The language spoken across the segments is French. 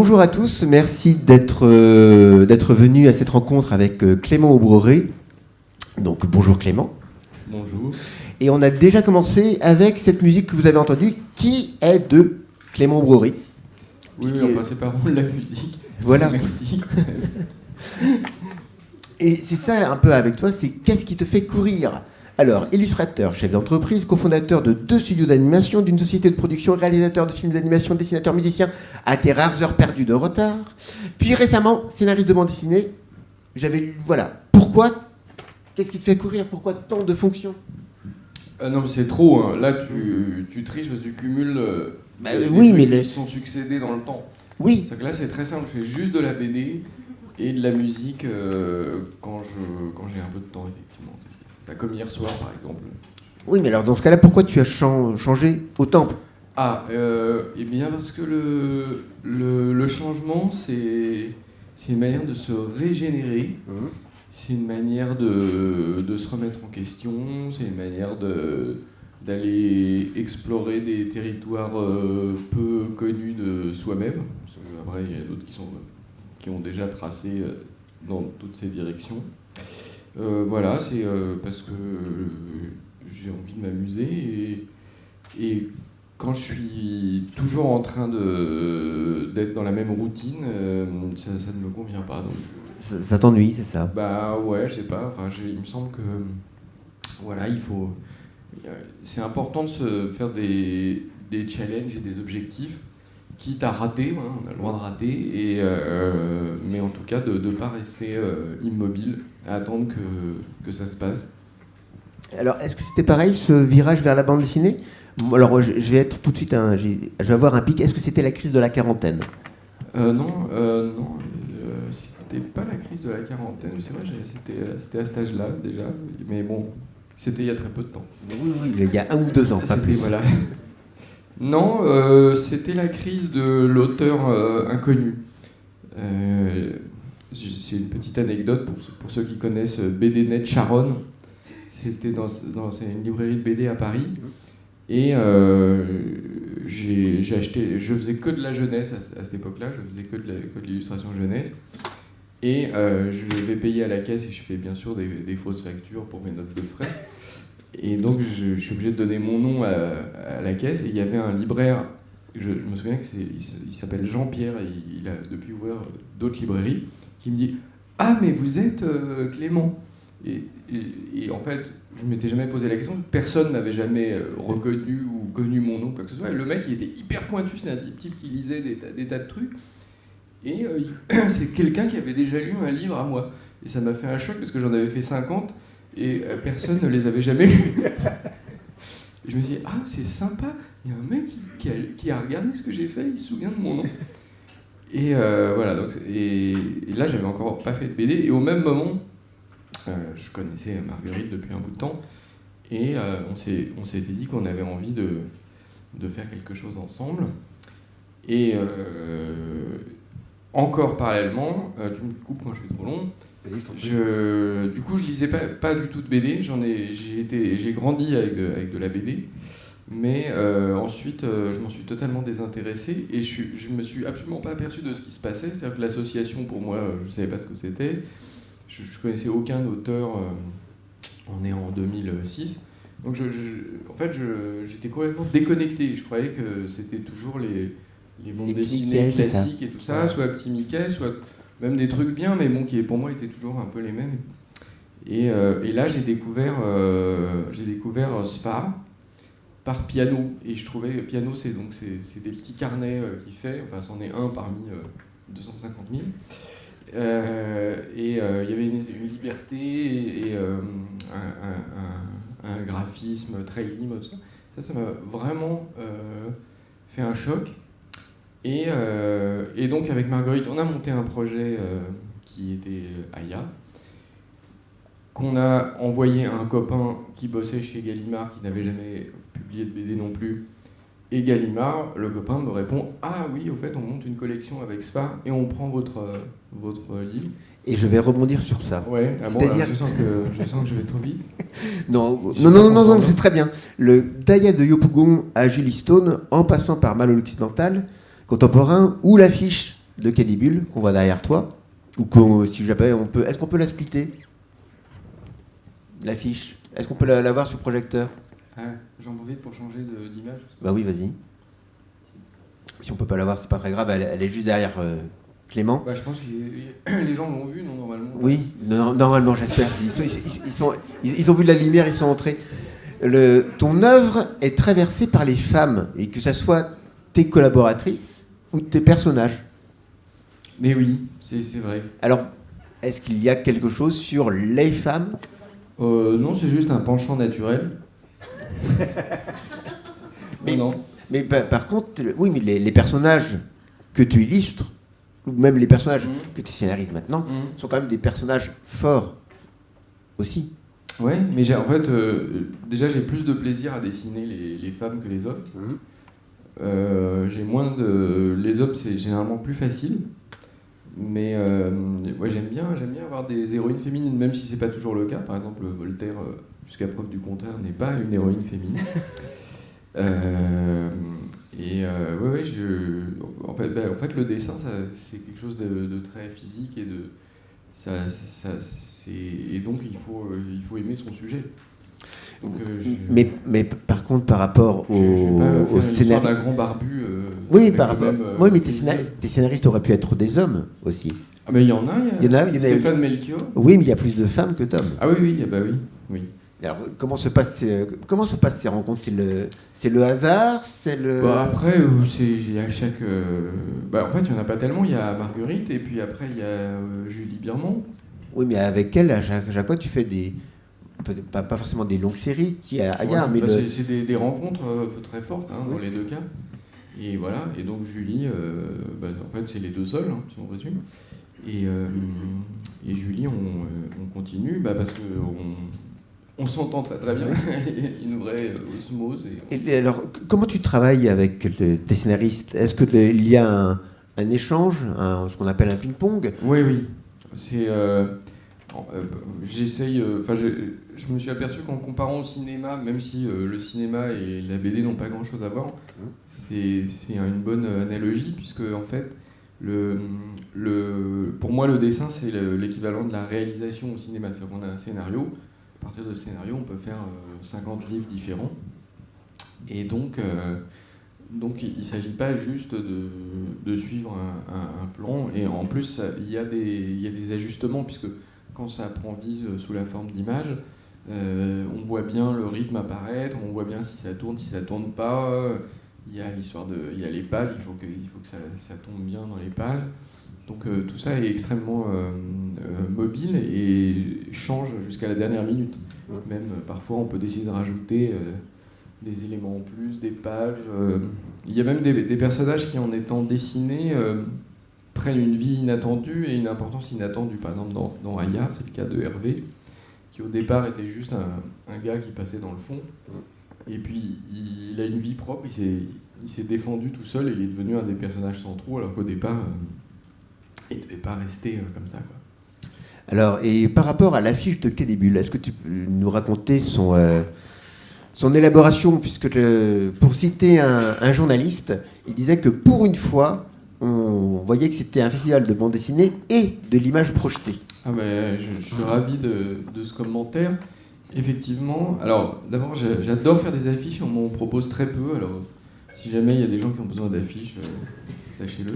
Bonjour à tous, merci d'être venus à cette rencontre avec Clément Aubroré. Donc bonjour Clément. Bonjour. Et on a déjà commencé avec cette musique que vous avez entendue, qui est de Clément Aubroré. Oui, enfin c'est pas vraiment de la musique. Voilà. Merci. Et c'est ça un peu avec toi, c'est qu'est-ce qui te fait courir ? Alors, illustrateur, chef d'entreprise, cofondateur de 2 studios d'animation, d'une société de production, réalisateur de films d'animation, dessinateur, musicien, à tes rares heures perdues de retard. Puis récemment, scénariste de bande dessinée. Voilà. Pourquoi ? Qu'est-ce qui te fait courir ? Pourquoi tant de fonctions ? Non, mais c'est trop. Hein. Là, tu triches parce que tu cumules oui, mais qui sont succédés dans le temps. Oui. C'est que là, c'est très simple. Je fais juste de la BD et de la musique quand j'ai un peu de temps, effectivement. Comme hier soir, par exemple. Oui, mais alors dans ce cas-là, pourquoi tu as changé au temple ? Eh bien parce que le changement, c'est une manière de se régénérer, c'est une manière de se remettre en question, c'est une manière d'aller explorer des territoires peu connus de soi-même. Après, il y a d'autres qui ont déjà tracé dans toutes ces directions. Voilà, c'est parce que j'ai envie de m'amuser et quand je suis toujours en train d'être dans la même routine, ça ne me convient pas. Donc. Ça t'ennuie, c'est ça ? Bah ouais, je sais pas. Enfin, il me semble que voilà, c'est important de se faire des challenges et des objectifs, quitte à rater, hein, on a le droit de rater, mais en tout cas de ne pas rester immobile, à attendre que ça se passe. Alors, est-ce que c'était pareil, ce virage vers la bande dessinée ? Alors, je vais être tout de suite, je vais avoir un pic. Est-ce que c'était la crise de la quarantaine ? Non, c'était pas la crise de la quarantaine. C'est vrai, c'était à cet âge-là déjà, mais bon, c'était il y a très peu de temps. Oui, il y a 1 ou 2 ans, pas plus. Voilà. Non, c'était la crise de l'auteur inconnu. C'est une petite anecdote pour ceux qui connaissent BDnet Charonne. C'était dans une librairie de BD à Paris. Et j'ai acheté. Je faisais que de la jeunesse à cette époque-là. Je faisais que de l'illustration jeunesse. Et je vais payer à la caisse et je fais bien sûr des fausses factures pour mes notes de frais. Et donc je suis obligé de donner mon nom à la caisse, et il y avait un libraire, je me souviens il s'appelle Jean-Pierre, et il a depuis ouvert d'autres librairies, qui me dit « Ah mais vous êtes Clément !» et en fait, je ne m'étais jamais posé la question, personne n'avait jamais reconnu ou connu mon nom, quoi que ce soit, et le mec il était hyper pointu, c'est un type qui lisait des tas de trucs, et c'est quelqu'un qui avait déjà lu un livre à moi, et ça m'a fait un choc parce que j'en avais fait 50, et personne ne les avait jamais lus. Et je me suis dit, ah, c'est sympa, il y a un mec qui a regardé ce que j'ai fait, il se souvient de mon nom. Et voilà, donc, et là, j'avais encore pas fait de BD, et au même moment, je connaissais Marguerite depuis un bout de temps, et on s'était dit qu'on avait envie de faire quelque chose ensemble. Et encore parallèlement, tu me coupes quand je suis trop long, du coup, je lisais pas du tout de BD. J'ai grandi avec de la BD, mais ensuite, je m'en suis totalement désintéressé et je me suis absolument pas aperçu de ce qui se passait. C'est-à-dire que l'association, pour moi, je savais pas ce que c'était. Je connaissais aucun auteur. On est en 2006, donc en fait, j'étais complètement déconnecté. Je croyais que c'était toujours les bandes dessinées classiques et tout ça, soit Petit Mickey, soit même des trucs bien, mais bon, qui pour moi étaient toujours un peu les mêmes. Et là, j'ai découvert Sphare par Piano. Et je trouvais Piano, c'est des petits carnets qu'il fait. Enfin, c'en est un parmi 250 000. Il y avait une liberté et un graphisme très libre. Ça m'a vraiment fait un choc. Et donc avec Marguerite, on a monté un projet qui était Aya, qu'on a envoyé à un copain qui bossait chez Gallimard, qui n'avait jamais publié de BD non plus. Et Gallimard, le copain me répond « Ah oui, au fait, on monte une collection avec Sphare et on prend votre livre. » Et je vais rebondir sur ça. Ouais, bon, je sens que je vais trop vite. Non, c'est très bien. Le Daya de Yopougon à Julie Stone, en passant par Malheur occidental, contemporain, ou l'affiche de Quai des Bulles qu'on voit derrière toi. Ou si jamais on peut. Est-ce qu'on peut la splitter? L'affiche. Est-ce qu'on peut la voir sur le projecteur? Ah, j'en profite pour changer d'image. Bah oui, vas-y. Si on peut pas la voir, c'est pas très grave, elle est juste derrière Clément. Bah, je pense que les gens l'ont vu, non, normalement. Oui, normalement, j'espère. Ils ont vu de la lumière, ils sont entrés. Ton œuvre est traversée par les femmes, et que ce soit tes collaboratrices ou tes personnages. Mais oui, c'est vrai. Alors, est-ce qu'il y a quelque chose sur les femmes? Non, c'est juste un penchant naturel. Mais non. Mais par contre, oui, mais les personnages que tu illustres, ou même les personnages que tu scénarises maintenant, sont quand même des personnages forts aussi. Ouais, mais en fait, déjà j'ai plus de plaisir à dessiner les femmes que les hommes. J'ai moins de... Les hommes, c'est généralement plus facile. Mais ouais, j'aime bien avoir des héroïnes féminines, même si c'est pas toujours le cas. Par exemple, Voltaire, jusqu'à preuve du contraire, n'est pas une héroïne féminine. Ouais, en fait, le dessin, c'est quelque chose de très physique et et donc il faut aimer son sujet. Donc, mais par contre, par rapport au scénario d'un grand barbu. Oui, oui, mais tes scénaristes auraient pu être des hommes aussi. Ah ben il y en a. Il y en a Stéphane Melchior. Oui, mais il y a plus de femmes que d'hommes. Ah oui, bah oui. Alors, comment se passent ces rencontres? C'est le hasard, c'est le... Après, il y a chaque... en fait, il n'y en a pas tellement. Il y a Marguerite, et puis après, il y a Julie Birman. Oui, mais avec elle, à chaque fois, tu fais des... Pas forcément des longues séries, mais c'est des rencontres très fortes, dans les deux cas. Et voilà, et donc Julie, en fait, c'est les deux seuls, si on résume. Et Julie, on continue, parce que... On s'entend très très bien, une vraie osmose. Et alors, comment tu travailles avec tes scénaristes? Est-ce qu'il y a un échange, ce qu'on appelle un ping-pong? Oui. J'essaye. Je me suis aperçu qu'en comparant au cinéma, même si le cinéma et la BD n'ont pas grand-chose à voir, c'est une bonne analogie, puisque en fait, pour moi, le dessin, c'est l'équivalent de la réalisation au cinéma. C'est-à-dire qu'on a un scénario. À partir de ce scénario, on peut faire 50 livres différents. Et donc il ne s'agit pas juste de suivre un plan. Et en plus, il y a des ajustements, puisque quand ça prend vie sous la forme d'images, on voit bien le rythme apparaître, on voit bien si ça tourne pas. Il y a les pages, il faut que ça tombe bien dans les pages. Donc tout ça est extrêmement mobile et change jusqu'à la dernière minute. Même parfois on peut décider de rajouter des éléments en plus, des pages. Il y a même des personnages qui, en étant dessinés, prennent une vie inattendue et une importance inattendue. Par exemple dans Aya, c'est le cas de Hervé, qui au départ était juste un gars qui passait dans le fond. Et puis il a une vie propre, il s'est défendu tout seul et il est devenu un des personnages centraux, alors qu'au départ... il ne devait pas rester comme ça, quoi. Alors, et par rapport à l'affiche de Quai des Bulles, est-ce que tu peux nous raconter son élaboration, puisque pour citer un journaliste, il disait que pour une fois, on voyait que c'était un festival de bande dessinée et de l'image projetée. Ah je suis ravi de ce commentaire. Effectivement, alors d'abord j'adore faire des affiches, on m'en propose très peu, alors si jamais il y a des gens qui ont besoin d'affiches... sachez-le.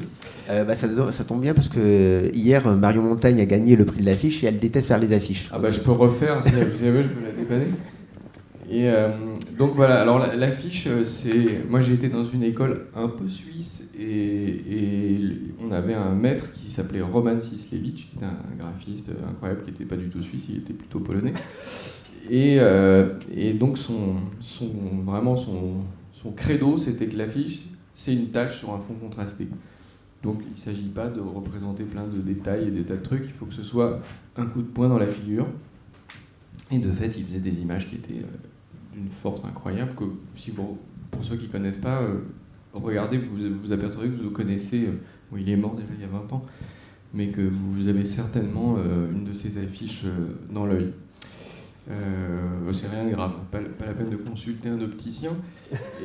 Ça tombe bien parce que hier, Marion Montagne a gagné le prix de l'affiche et elle déteste faire les affiches. Ah je peux refaire, si jamais je peux la dépanner. Et donc voilà, alors l'affiche, moi j'ai été dans une école un peu suisse et on avait un maître qui s'appelait Roman Sislevich, qui était un graphiste incroyable, qui n'était pas du tout suisse, il était plutôt polonais. Et donc son credo, c'était que l'affiche, c'est une tâche sur un fond contrasté. Donc il ne s'agit pas de représenter plein de détails et des tas de trucs, il faut que ce soit un coup de poing dans la figure. Et de fait, il faisait des images qui étaient d'une force incroyable, que pour ceux qui ne connaissent pas, regardez, vous apercevrez que vous connaissez, il est mort déjà il y a 20 ans, mais que vous avez certainement une de ses affiches dans l'œil. C'est rien de grave, pas la peine de consulter un opticien.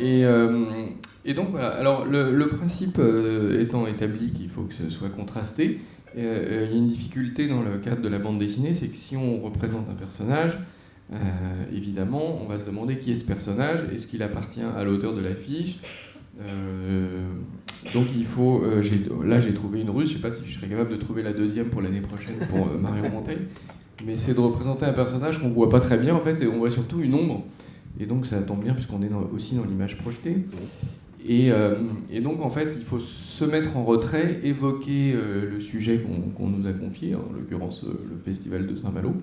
Et donc voilà, alors le principe étant établi qu'il faut que ce soit contrasté, il y a une difficulté dans le cadre de la bande dessinée, c'est que si on représente un personnage, évidemment, on va se demander qui est ce personnage, est-ce qu'il appartient à l'auteur de l'affiche. Donc il faut, là j'ai trouvé une ruse, je ne sais pas si je serais capable de trouver la deuxième pour l'année prochaine pour Marion Montaigne, mais c'est de représenter un personnage qu'on ne voit pas très bien en fait, et on voit surtout une ombre, et donc ça tombe bien puisqu'on est aussi dans l'image projetée. Et donc en fait il faut se mettre en retrait, évoquer le sujet qu'on nous a confié, en l'occurrence le festival de Saint-Malo.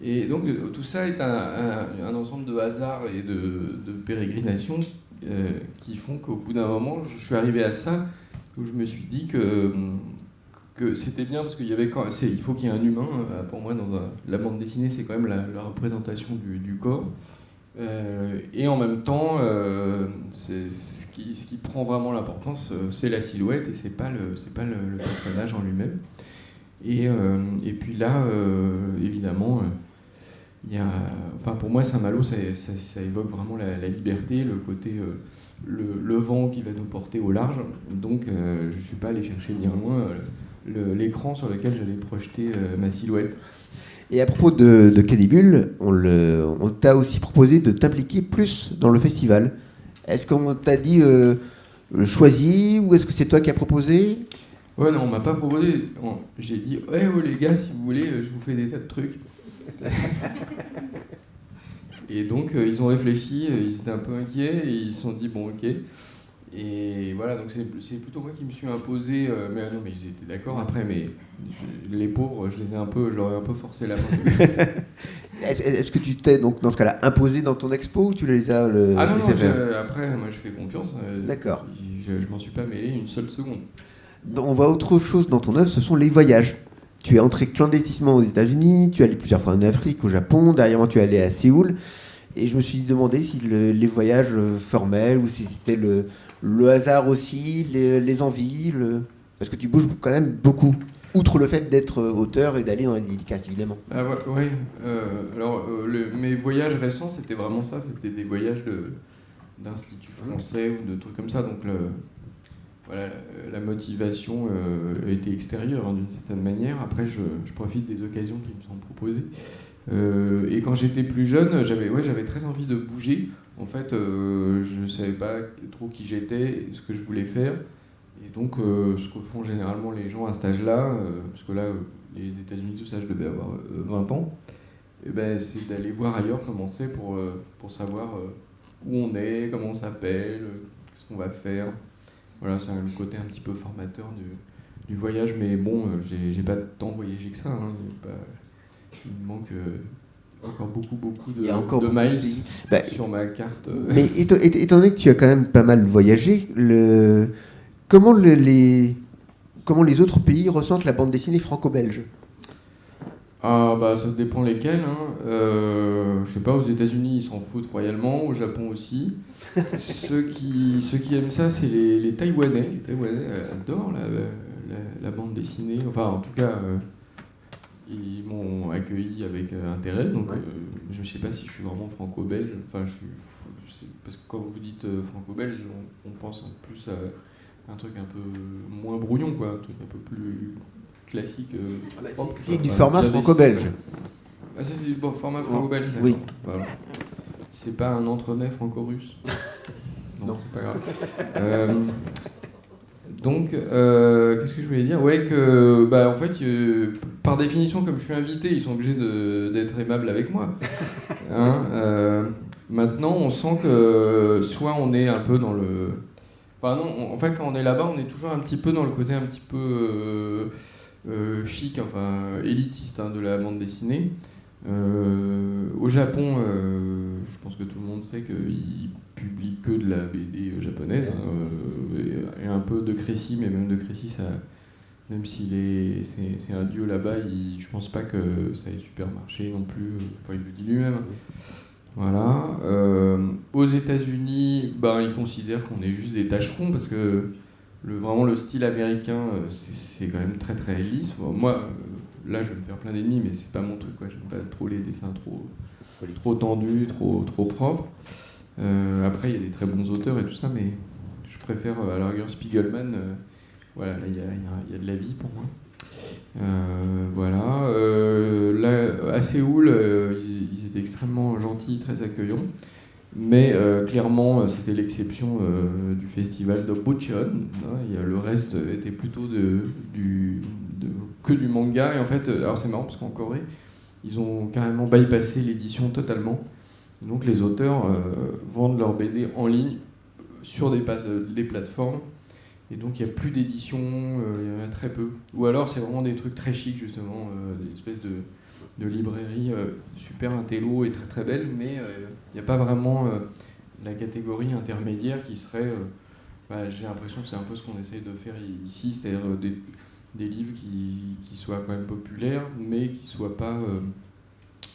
Et donc tout ça est un ensemble de hasards et de pérégrinations qui font qu'au bout d'un moment, je suis arrivé à ça, où je me suis dit que c'était bien, parce qu'il y avait il faut qu'il y ait un humain. Pour moi, dans la bande dessinée, c'est quand même la représentation du corps. Et en même temps, ce qui prend vraiment l'importance, c'est la silhouette, et c'est pas le personnage en lui-même. Et puis là, évidemment... pour moi, Saint-Malo, ça évoque vraiment la liberté, le côté, le vent qui va nous porter au large. Donc, je ne suis pas allé chercher bien loin l'écran sur lequel j'allais projeter ma silhouette. Et à propos de Cadibule, on t'a aussi proposé de t'impliquer plus dans le festival. Est-ce qu'on t'a dit choisi, ou est-ce que c'est toi qui as proposé ? Ouais, non, on m'a pas proposé. J'ai dit, ouais, les gars, si vous voulez, je vous fais des tas de trucs. Et donc ils ont réfléchi, ils étaient un peu inquiets et ils se sont dit bon ok. Et voilà, donc c'est plutôt moi qui me suis imposé, mais non, mais ils étaient d'accord après, mais les pauvres, je leur ai un peu forcé la main. Est-ce que tu t'es donc dans ce cas-là imposé dans ton expo, ou tu les as Ah non, après moi je fais confiance. D'accord. Je m'en suis pas mêlé une seule seconde. On voit autre chose dans ton œuvre, ce sont les voyages. Tu es entré clandestinement aux États-Unis, tu es allé plusieurs fois en Afrique, au Japon, dernièrement tu es allé à Séoul. Et je me suis demandé si les voyages formels, ou si c'était le hasard aussi, les envies, parce que tu bouges quand même beaucoup, outre le fait d'être auteur et d'aller dans les dédicaces, évidemment. Ah ouais. Alors mes voyages récents, c'était vraiment ça, c'était des voyages d'instituts français ou de trucs comme ça. Donc voilà, la motivation était extérieure d'une certaine manière. Après, je profite des occasions qui me sont proposées. Et quand j'étais plus jeune, j'avais très envie de bouger. En fait, je ne savais pas trop qui j'étais, ce que je voulais faire. Et donc, ce que font généralement les gens à cet âge-là, parce que là, les États-Unis, tout ça, je devais avoir 20 ans, et ben, c'est d'aller voir ailleurs comment c'est pour savoir où on est, comment on s'appelle, ce qu'on va faire. Voilà, c'est le côté un petit peu formateur du voyage, mais bon, j'ai pas tant voyagé que ça. Il me manque encore beaucoup de miles sur ma carte. Mais étant donné que tu as quand même pas mal voyagé, comment les autres pays ressentent la bande dessinée franco-belge ? Ah bah ça dépend lesquels. Je sais pas, aux États-Unis ils s'en foutent royalement, au Japon aussi. ceux qui aiment ça, c'est les Taïwanais. Les Taïwanais adorent la bande dessinée. Enfin, en tout cas, ils m'ont accueilli avec intérêt. Donc, je ne sais pas si je suis vraiment franco-belge. Enfin, parce que quand vous dites franco-belge, on pense plus à un truc un peu moins brouillon, quoi, un truc un peu plus classique. C'est du format franco-belge. Ah, ça, c'est du format franco-belge. Oui. Voilà. C'est pas un entremets franco-russe. Non, c'est pas grave. Donc, qu'est-ce que je voulais dire ? Ouais, que, en fait, par définition, comme je suis invité, ils sont obligés d'être aimables avec moi. Maintenant, on sent que soit on est un peu dans le... Enfin non, en fait, quand on est là-bas, on est toujours un petit peu dans le côté un petit peu chic, enfin élitiste de la bande dessinée. Au Japon, je pense que tout le monde sait qu'ils publient que de la BD japonaise, et un peu de Crécy, mais même de Crécy, même s'il c'est un dieu là-bas, je pense pas que ça ait super marché non plus, il le dit lui-même. Voilà. Aux États-Unis, ils considèrent qu'on est juste des tâcherons, parce que vraiment le style américain, c'est quand même très très lisse. Moi, là, je vais me faire plein d'ennemis, mais c'est pas mon truc, quoi. J'aime pas trop les dessins trop tendus, trop propres. Après, il y a des très bons auteurs et tout ça, mais je préfère, à la rigueur, Spiegelman. Voilà, là, il y a de la vie pour moi. Voilà. Là, à Séoul, ils étaient extrêmement gentils, très accueillants. Mais clairement, c'était l'exception du festival de Bucheon. Le reste était plutôt que du manga. Et en fait, alors c'est marrant parce qu'en Corée, ils ont carrément bypassé l'édition totalement. Donc les auteurs vendent leurs BD en ligne sur des plateformes. Et donc il n'y a plus d'édition, il y en a très peu. Ou alors c'est vraiment des trucs très chics, justement, des espèces de librairies super intello et très très belles, mais il n'y a pas vraiment la catégorie intermédiaire qui serait... j'ai l'impression que c'est un peu ce qu'on essaye de faire ici, c'est-à-dire des livres qui soient quand même populaires, mais qui ne soient pas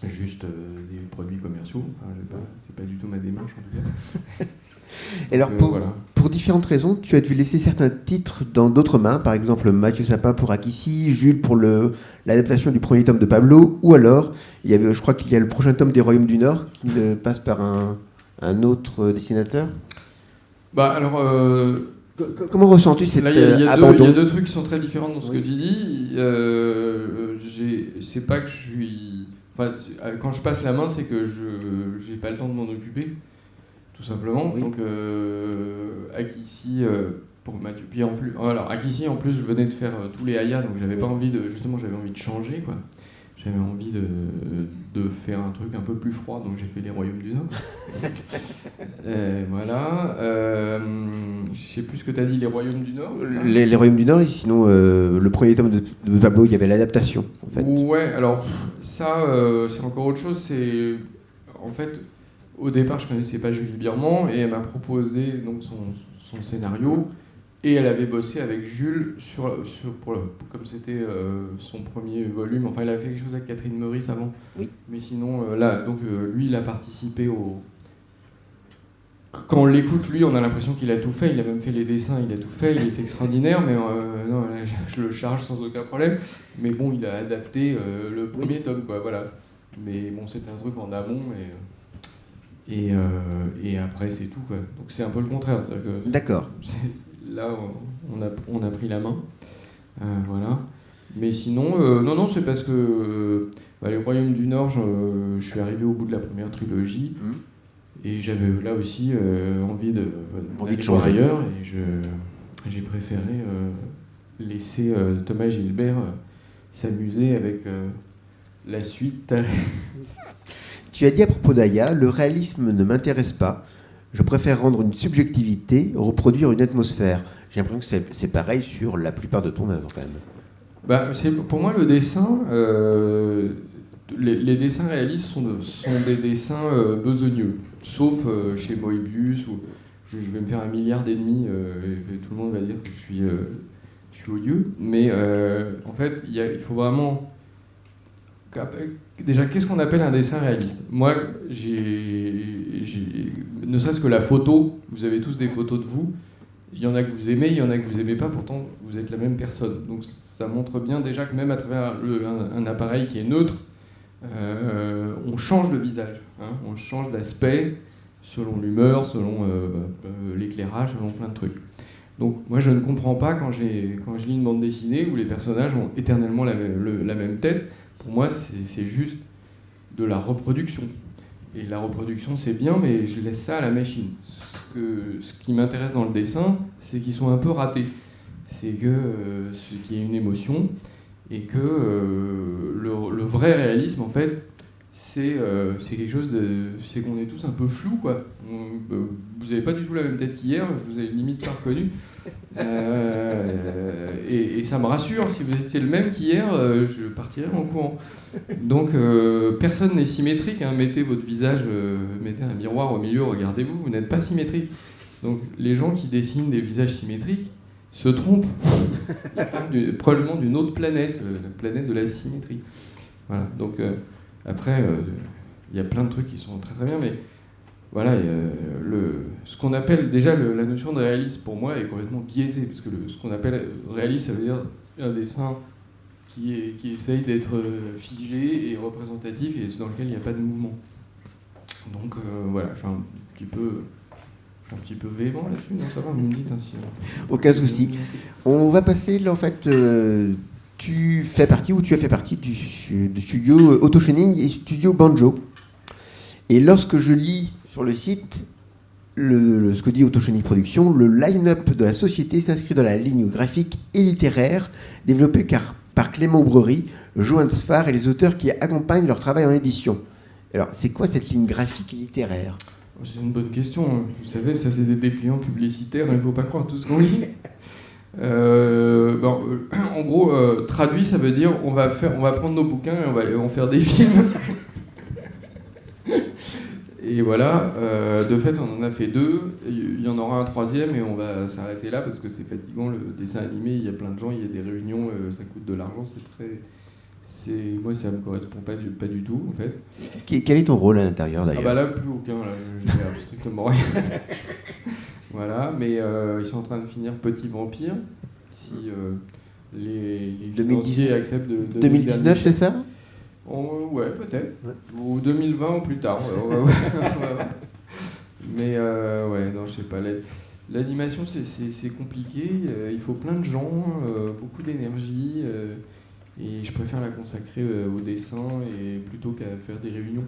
juste des produits commerciaux. Enfin, c'est pas du tout ma démarche en tout cas. Et alors, pour différentes raisons, tu as dû laisser certains titres dans d'autres mains, par exemple Mathieu Sapin pour Akissi, Jules pour l'adaptation du premier tome de Pablo, ou alors, je crois qu'il y a le prochain tome des Royaumes du Nord qui passe par un autre dessinateur. Comment ressens-tu cet abandon ? Il y a deux trucs qui sont très différents dans ce que tu dis. C'est pas que je suis... Enfin, quand je passe la main, c'est que je n'ai pas le temps de m'en occuper. Tout simplement. Oui. Donc, Akissi, pour Mathieu. Puis Akissi, en plus, je venais de faire tous les Aya, donc j'avais pas envie j'avais envie de changer, quoi. J'avais envie de faire un truc un peu plus froid, donc j'ai fait les Royaumes du Nord. Voilà. Je sais plus ce que tu as dit, les Royaumes du Nord. Les Royaumes du Nord, et sinon, le premier tome de Pablo, il y avait l'adaptation, en fait. Ouais, alors, ça, c'est encore autre chose. C'est. En fait. Au départ, je ne connaissais pas Julie Birman et elle m'a proposé donc, son scénario et elle avait bossé avec Jules comme c'était son premier volume. Enfin, il a fait quelque chose avec Catherine Meurice avant. Oui. Mais sinon, lui, il a participé au... Quand on l'écoute, lui, on a l'impression qu'il a tout fait. Il a même fait les dessins, il a tout fait. Il est extraordinaire, mais non, là, je le charge sans aucun problème. Mais bon, il a adapté le premier tome, quoi, voilà. Mais bon, c'était un truc en amont et après c'est tout, quoi. Donc c'est un peu le contraire. Que d'accord. Là on a pris la main. Voilà. Mais sinon, non, c'est parce que les Royaumes du Nord, je suis arrivé au bout de la première trilogie et j'avais là aussi envie de changer ailleurs et j'ai préféré laisser Thomas Gilbert s'amuser avec la suite. Tu as dit à propos d'Aya, le réalisme ne m'intéresse pas. Je préfère rendre une subjectivité, reproduire une atmosphère. J'ai l'impression que c'est pareil sur la plupart de ton œuvre, quand même. Pour moi, le dessin, les dessins réalistes sont des dessins besogneux. Sauf chez Moebius, où je vais me faire 1 milliard d'ennemis et tout le monde va dire que je suis odieux. Mais en fait, il faut vraiment... Déjà, qu'est-ce qu'on appelle un dessin réaliste ? Moi, ne serait-ce que la photo, vous avez tous des photos de vous, il y en a que vous aimez, il y en a que vous aimez pas, pourtant vous êtes la même personne. Donc ça montre bien déjà que même à travers un appareil qui est neutre, on change de visage, hein, on change d'aspect selon l'humeur, selon l'éclairage, selon plein de trucs. Donc moi je ne comprends pas quand je lis une bande dessinée où les personnages ont éternellement la même tête. Pour moi, c'est juste de la reproduction. Et la reproduction, c'est bien, mais je laisse ça à la machine. Ce qui m'intéresse dans le dessin, c'est qu'ils sont un peu ratés. C'est qu'il y ait une émotion et que le vrai réalisme, en fait, c'est quelque chose de... C'est qu'on est tous un peu flous, quoi. Vous n'avez pas du tout la même tête qu'hier, je vous ai limite pas reconnu. Et ça me rassure, si vous étiez le même qu'hier, je partirais en courant. Donc personne n'est symétrique, hein. Mettez votre visage, mettez un miroir au milieu, regardez-vous, vous n'êtes pas symétrique. Donc les gens qui dessinent des visages symétriques se trompent. Ils parlent probablement d'une autre planète, la planète de la symétrie. Voilà, donc après, il y a plein de trucs qui sont très très bien, mais voilà, ce qu'on appelle déjà la notion de réalisme pour moi est complètement biaisée, parce que ce qu'on appelle réalisme, ça veut dire un dessin qui essaye d'être figé et représentatif et dans lequel il n'y a pas de mouvement. Donc voilà, je suis un petit peu véhément là-dessus, non, ça va, vous me dites ainsi. Aucun souci. On va passer là, en fait, tu as fait partie du studio Autochenille et studio Banjo. Et lorsque je lis sur le site ce que dit Autochenille Productions, le line-up de la société s'inscrit dans la ligne graphique et littéraire développée par Clément Brery, Johan Sfar et les auteurs qui accompagnent leur travail en édition. Alors, c'est quoi cette ligne graphique et littéraire ? C'est une bonne question. Vous savez, ça c'est des dépliants publicitaires, il ne faut pas croire tout ce qu'on lit. En gros, traduit, ça veut dire on va prendre nos bouquins et on va en faire des films. Et voilà, de fait, on en a fait 2. Il y en aura un 3e et on va s'arrêter là parce que c'est fatigant. Le dessin animé, il y a plein de gens, il y a des réunions, ça coûte de l'argent, moi, ça me correspond pas du tout, en fait. Quel est ton rôle à l'intérieur, d'ailleurs ? Ah bah là, plus aucun. Là, je fais strictement rien. Voilà, mais ils sont en train de finir Petit Vampire. Si les financiers acceptent de 2019, c'est ça ? Ouais, peut-être. Ouais. Ou 2020 ou plus tard. Mais ouais, non, je sais pas. L'animation, c'est compliqué. Il faut plein de gens, beaucoup d'énergie. Et je préfère la consacrer au dessin et plutôt qu'à faire des réunions.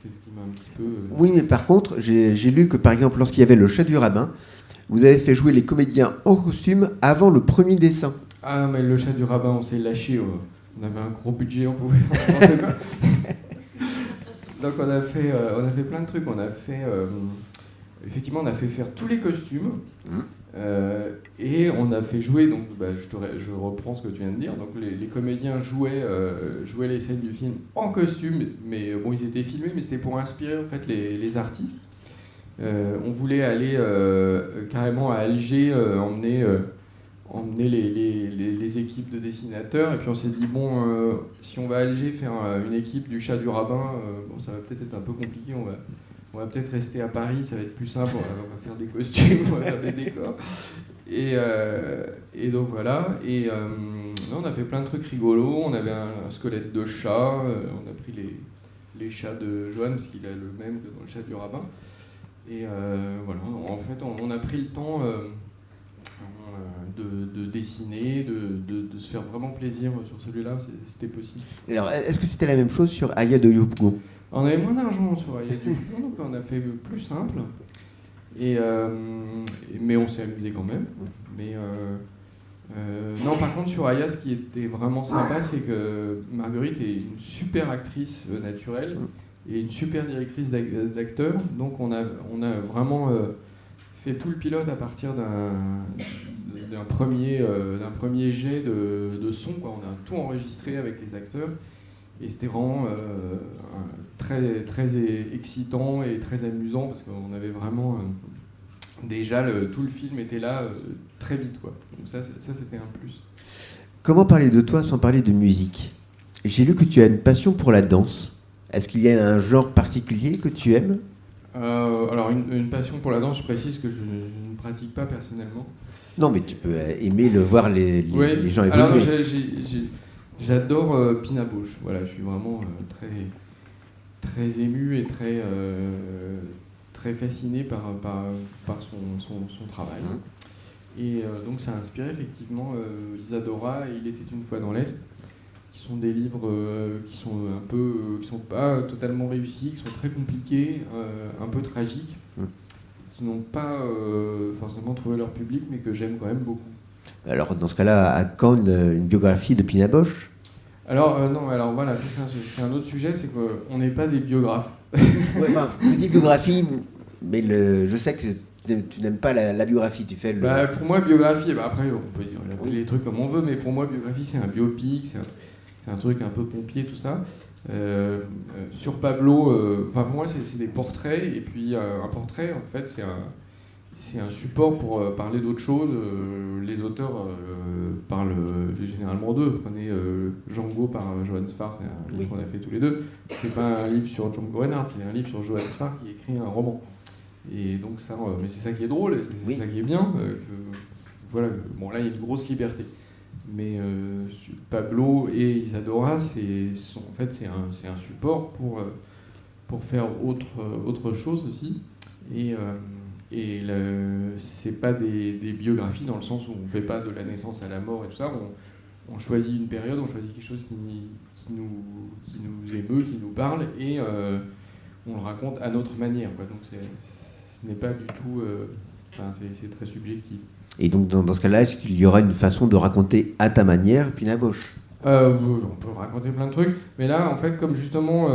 C'est ce qui m'a un petit peu... Oui, mais par contre, j'ai lu que, par exemple, lorsqu'il y avait le chat du rabbin, vous avez fait jouer les comédiens en costume avant le premier dessin. Ah, mais le chat du rabbin, on s'est lâché. On avait un gros budget, on pouvait... Donc on a fait plein de trucs. On a fait... effectivement, on a fait faire tous les costumes. Et on a fait jouer, donc je reprends ce que tu viens de dire, donc les comédiens jouaient les scènes du film en costume, mais bon, ils étaient filmés, mais c'était pour inspirer en fait les artistes. On voulait aller carrément à Alger, emmener les équipes de dessinateurs, et puis on s'est dit, bon, si on va à Alger faire une équipe du chat du rabbin, bon, ça va peut-être être un peu compliqué, on va peut-être rester à Paris, ça va être plus simple, on va faire des costumes, on va faire des décors. Et donc voilà, on a fait plein de trucs rigolos, on avait un squelette de chat, on a pris les chats de Johan, parce qu'il a le même que dans le chat du rabbin. Et voilà, en fait on a pris le temps de dessiner, de se faire vraiment plaisir sur celui-là, c'était possible. Alors, est-ce que c'était la même chose sur Aya de Yopougon ? On avait moins d'argent sur Aya de Yopougon, donc on a fait plus simple. Mais on s'est amusé quand même. Mais non, par contre, sur Aya, ce qui était vraiment sympa, c'est que Marguerite est une super actrice naturelle et une super directrice d'acteurs. Donc on a vraiment fait tout le pilote à partir d'un premier jet de son, quoi. On a tout enregistré avec les acteurs. Et c'était vraiment très, très excitant et très amusant parce qu'on avait vraiment déjà tout le film était là très vite, quoi. Donc ça c'était un plus. Comment parler de toi sans parler de musique ? J'ai lu que tu as une passion pour la danse. Est-ce qu'il y a un genre particulier que tu aimes ? Alors une passion pour la danse, je précise que je ne pratique pas personnellement. Non, mais tu peux aimer voir les gens évoluer. Alors non, j'adore Pina Bausch. Voilà, je suis vraiment très, très ému et très, très fasciné par son travail. Et donc ça a inspiré effectivement Isadora et Il était une fois dans l'Est, qui sont des livres qui sont pas totalement réussis, qui sont très compliqués, un peu tragiques, qui n'ont pas forcément trouvé leur public, mais que j'aime quand même beaucoup. Alors, dans ce cas-là, à quand une biographie de Pina Bausch ? Alors, non, alors voilà, c'est un autre sujet, c'est qu'on n'est pas des biographes. Ouais, enfin, je dis biographie, mais je sais que tu n'aimes pas la biographie, tu fais le... Pour moi, biographie, après, on peut dire les trucs comme on veut, mais pour moi, biographie, c'est un biopic, c'est un truc un peu pompier, tout ça. Sur Pablo, pour moi, c'est des portraits, et puis un portrait, en fait, c'est un support pour parler d'autre chose. Les auteurs parlent généralement d'eux. Prenez Django par Johan Sfar, c'est un livre qu'on a fait tous les deux. C'est pas un livre sur Django Reinhardt, c'est un livre sur Johan Sfar qui écrit un roman. Et donc ça, mais c'est ça qui est drôle, c'est ça qui est bien. Voilà, bon là il y a une grosse liberté. Pablo et Isadora, en fait, c'est un support pour faire autre chose aussi. C'est pas des biographies dans le sens où on fait pas de la naissance à la mort et tout ça. On choisit une période, on choisit quelque chose qui nous émeut, qui nous parle, et on le raconte à notre manière, quoi. Donc ce n'est pas du tout... c'est très subjectif. Et donc, dans ce cas-là, est-ce qu'il y aura une façon de raconter à ta manière, Pina Bausch ? On peut raconter plein de trucs, mais là, en fait, comme justement,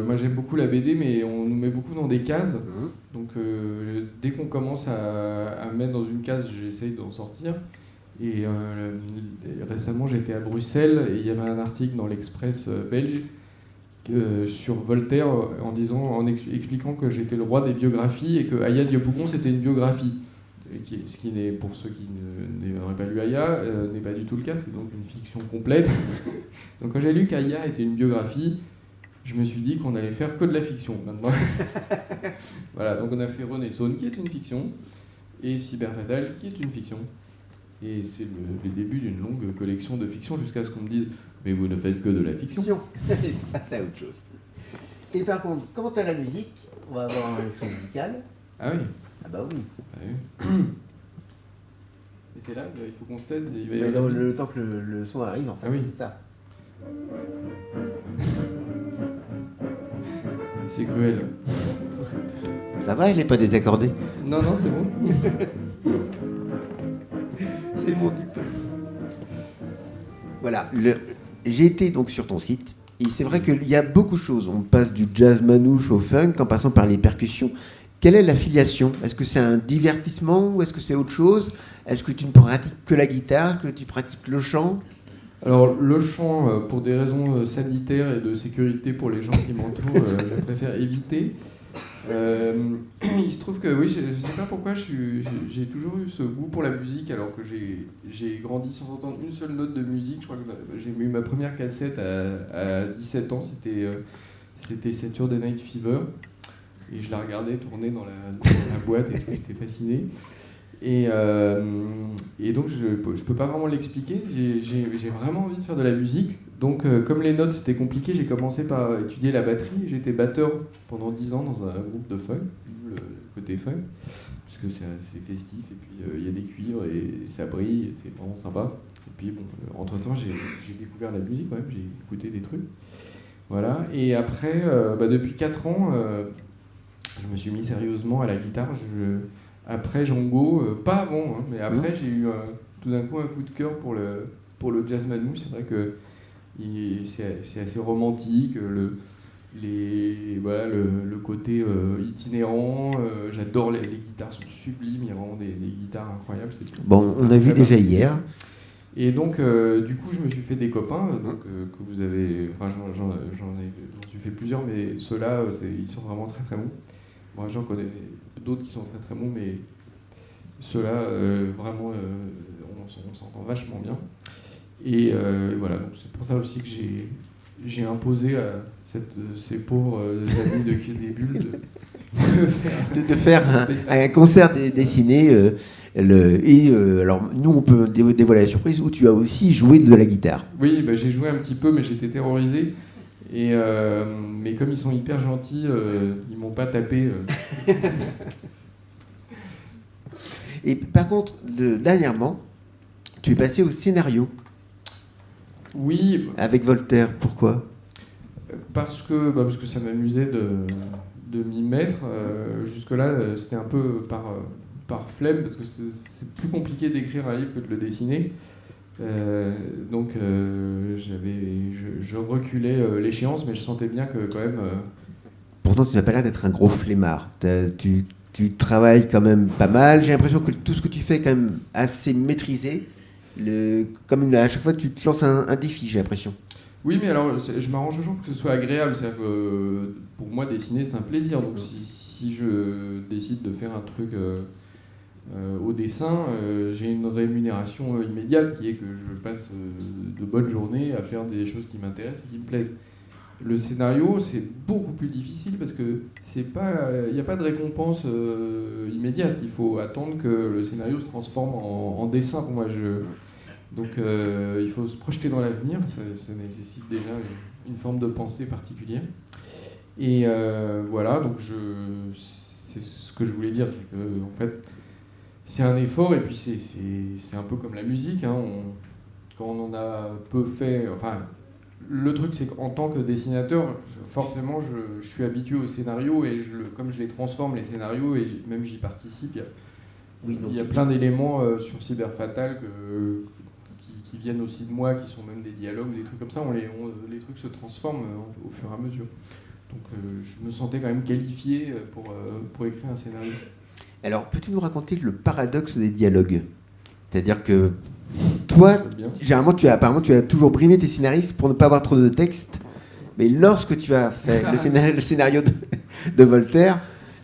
moi j'aime beaucoup la BD, mais on nous met beaucoup dans des cases. Donc, dès qu'on commence à me mettre dans une case, j'essaye d'en sortir. Et récemment, j'étais à Bruxelles et il y avait un article dans l'Express belge sur Voltaire expliquant que j'étais le roi des biographies et que Aya Diop-Bougon c'était une biographie. Ce qui n'est, pour ceux qui n'auraient pas lu Aya, n'est pas du tout le cas, c'est donc une fiction complète. Donc quand j'ai lu qu'Aya était une biographie, je me suis dit qu'on allait faire que de la fiction maintenant. Voilà, donc on a fait Renaissance qui est une fiction, et Cyberfatal qui est une fiction. Et c'est le début d'une longue collection de fiction jusqu'à ce qu'on me dise « Mais vous ne faites que de la fiction ». C'est passé à autre chose. Et par contre, quant à la musique, on va avoir un son musical. Ah oui. Ah bah oui. Ah oui. Et c'est là, il faut qu'on se taise. Le temps que le son arrive, en fait, ah oui. C'est ça. C'est cruel. Ça va, il n'est pas désaccordé. Non, c'est bon. C'est mon type. Voilà, j'ai été donc sur ton site, et c'est vrai qu'il y a beaucoup de choses. On passe du jazz manouche au funk, en passant par les percussions. Quelle est l'affiliation ? Est-ce que c'est un divertissement ou est-ce que c'est autre chose ? Est-ce que tu ne pratiques que la guitare, que tu pratiques le chant ? Alors, le chant, pour des raisons sanitaires et de sécurité pour les gens qui m'entourent, je préfère éviter. Il se trouve que, oui, je ne sais pas pourquoi j'ai toujours eu ce goût pour la musique, alors que j'ai grandi sans entendre une seule note de musique. Je crois que j'ai eu ma première cassette à 17 ans, c'était Saturday Night Fever. Et je la regardais tourner dans la boîte et tout, j'étais fasciné. Et donc je peux pas vraiment l'expliquer, j'ai vraiment envie de faire de la musique. Donc comme les notes c'était compliqué, j'ai commencé par étudier la batterie. J'étais batteur pendant 10 ans dans un groupe de funk, le côté funk, parce que c'est assez festif, et puis il y a des cuivres et ça brille, et c'est vraiment sympa. Et puis bon, entre-temps j'ai découvert la musique quand même, j'ai écouté des trucs. Voilà, et après, depuis 4 ans, je me suis mis sérieusement à la guitare. Après Django, pas avant, hein, mais après j'ai eu tout d'un coup un coup de cœur pour le jazz manouche. C'est vrai que c'est assez romantique, le côté itinérant. J'adore les guitares, sont sublimes, il y a vraiment des guitares incroyables. Bon, on a vu déjà hier. Et donc, du coup, je me suis fait des copains, que vous avez... Enfin, j'en suis fait plusieurs, mais ceux-là, ils sont vraiment très très bons. Moi, j'en connais d'autres qui sont très très bons, mais ceux-là, vraiment, on s'entend vachement bien. Et voilà, donc c'est pour ça aussi que j'ai imposé à ces pauvres amis de Quai des Bulles de faire un concert dessiné. Alors, nous, on peut dévoiler la surprise où tu as aussi joué de la guitare. Oui, j'ai joué un petit peu, mais j'étais terrorisé. Mais comme ils sont hyper gentils, ils m'ont pas tapé. Et par contre, dernièrement, tu es passé au scénario. Oui. Avec Voltaire, pourquoi ? Parce que ça m'amusait de m'y mettre. Jusque-là, c'était un peu par flemme, parce que c'est plus compliqué d'écrire un livre que de le dessiner. Donc je reculais l'échéance, mais je sentais bien que quand même... Pourtant, tu n'as pas l'air d'être un gros flemmard. Tu travailles quand même pas mal. J'ai l'impression que tout ce que tu fais est quand même assez maîtrisé. À chaque fois, tu te lances un défi, j'ai l'impression. Oui, mais alors, je m'arrange toujours pour que ce soit agréable. C'est-à-dire que pour moi, dessiner, c'est un plaisir. Donc si je décide de faire un truc... au dessin, j'ai une rémunération immédiate qui est que je passe de bonnes journées à faire des choses qui m'intéressent et qui me plaisent. Le scénario, c'est beaucoup plus difficile parce que il n'y a pas de récompense immédiate. Il faut attendre que le scénario se transforme en dessin. Pour moi, Donc il faut se projeter dans l'avenir, ça nécessite déjà une forme de pensée particulière. Et voilà, donc c'est ce que je voulais dire, c'est que en fait, c'est un effort, et puis c'est un peu comme la musique, hein, quand on en a peu fait, enfin, le truc c'est qu'en tant que dessinateur, forcément je suis habitué au scénario, et comme je les transforme, les scénarios, et même j'y participe, il y a plein d'éléments sur Cyber Fatal qui viennent aussi de moi, qui sont même des dialogues, des trucs comme ça, les trucs se transforment au fur et à mesure. Donc je me sentais quand même qualifié pour écrire un scénario. Alors, peux-tu nous raconter le paradoxe des dialogues? C'est-à-dire que toi, généralement, apparemment, tu as toujours brimé tes scénaristes pour ne pas avoir trop de texte, mais lorsque tu as fait le scénario de Voltaire,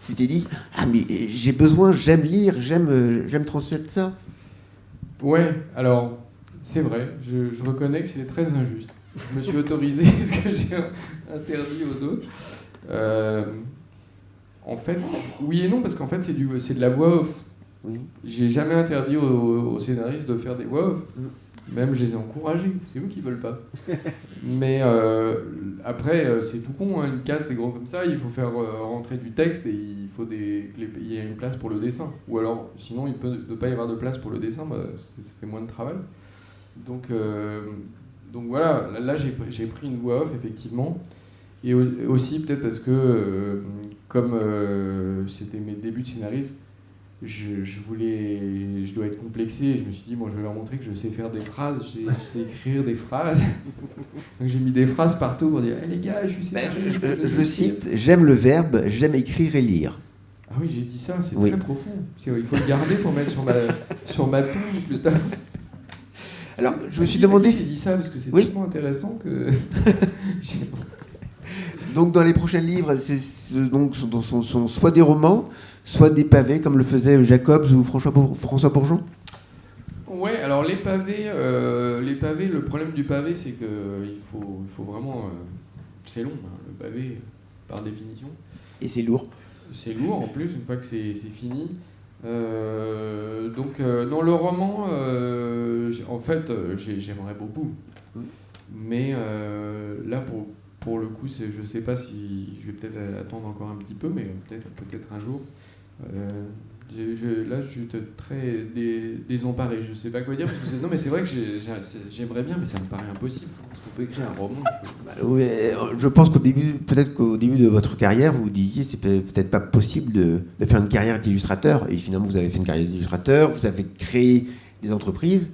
tu t'es dit « Ah, mais j'ai besoin, j'aime lire, j'aime transmettre ça ». Ouais, alors, c'est vrai, je reconnais que c'est très injuste. Je me suis autorisé ce que j'ai interdit aux autres. En fait, oui et non, parce qu'en fait, c'est de la voix off. Oui. J'ai jamais interdit aux scénaristes de faire des voix off. Même je les ai encouragés, c'est eux qui veulent pas. Mais après, c'est tout con, hein, une case c'est grand comme ça, il faut faire rentrer du texte et il y a une place pour le dessin. Ou alors, sinon, il peut ne pas y avoir de place pour le dessin, ça fait moins de travail. Donc voilà, là j'ai pris une voix off, effectivement. Et aussi peut-être parce que, comme c'était mes débuts de scénariste, je dois être complexé, et je me suis dit, bon, je vais leur montrer que je sais faire des phrases, je sais écrire des phrases. Donc j'ai mis des phrases partout pour dire, hey, les gars, je suis scénariste. Je cite, j'aime le verbe, j'aime écrire et lire. Ah oui, j'ai dit ça, c'est très profond. Il faut le garder pour mettre sur ma tombe plus tard. Alors, je me suis demandé si... J'ai dit ça parce que c'est tellement intéressant que... Donc, dans les prochains livres, sont soit des romans, soit des pavés, comme le faisait Jacobs ou François Bourgeon. Ouais, alors les pavés, le problème du pavé, c'est qu'il faut vraiment... c'est long, hein, le pavé, par définition. Et c'est lourd. C'est lourd, en plus, une fois que c'est fini. Donc, dans le roman, en fait, j'aimerais beaucoup. Mais là, pour le coup, je ne sais pas si je vais peut-être attendre encore un petit peu, mais peut-être un jour. Là, je suis très désemparé. Je ne sais pas quoi dire. Parce que non, mais c'est vrai que j'aimerais bien, mais ça me paraît impossible. Parce qu'on peut écrire un roman. Oui, je pense peut-être qu'au début de votre carrière, vous vous disiez c'est peut-être pas possible de faire une carrière d'illustrateur. Et finalement, vous avez fait une carrière d'illustrateur, vous avez créé des entreprises.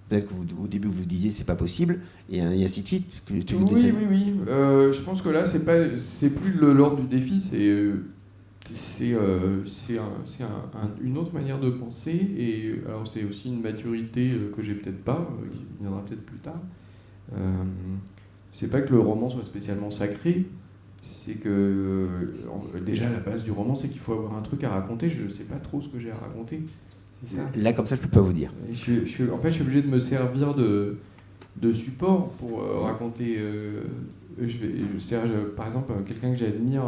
Peut-être qu'au début, vous vous disiez c'est pas possible, et ainsi de suite. Oui. Je pense que là, c'est plus l'ordre du défi, c'est une autre manière de penser, et alors c'est aussi une maturité que j'ai peut-être pas, qui viendra peut-être plus tard. C'est pas que le roman soit spécialement sacré, c'est que déjà la base du roman, c'est qu'il faut avoir un truc à raconter. Je sais pas trop ce que j'ai à raconter. C'est ça. Là, comme ça, je peux pas vous dire. Je suis obligé de me servir de support pour raconter. Par exemple, quelqu'un que j'admire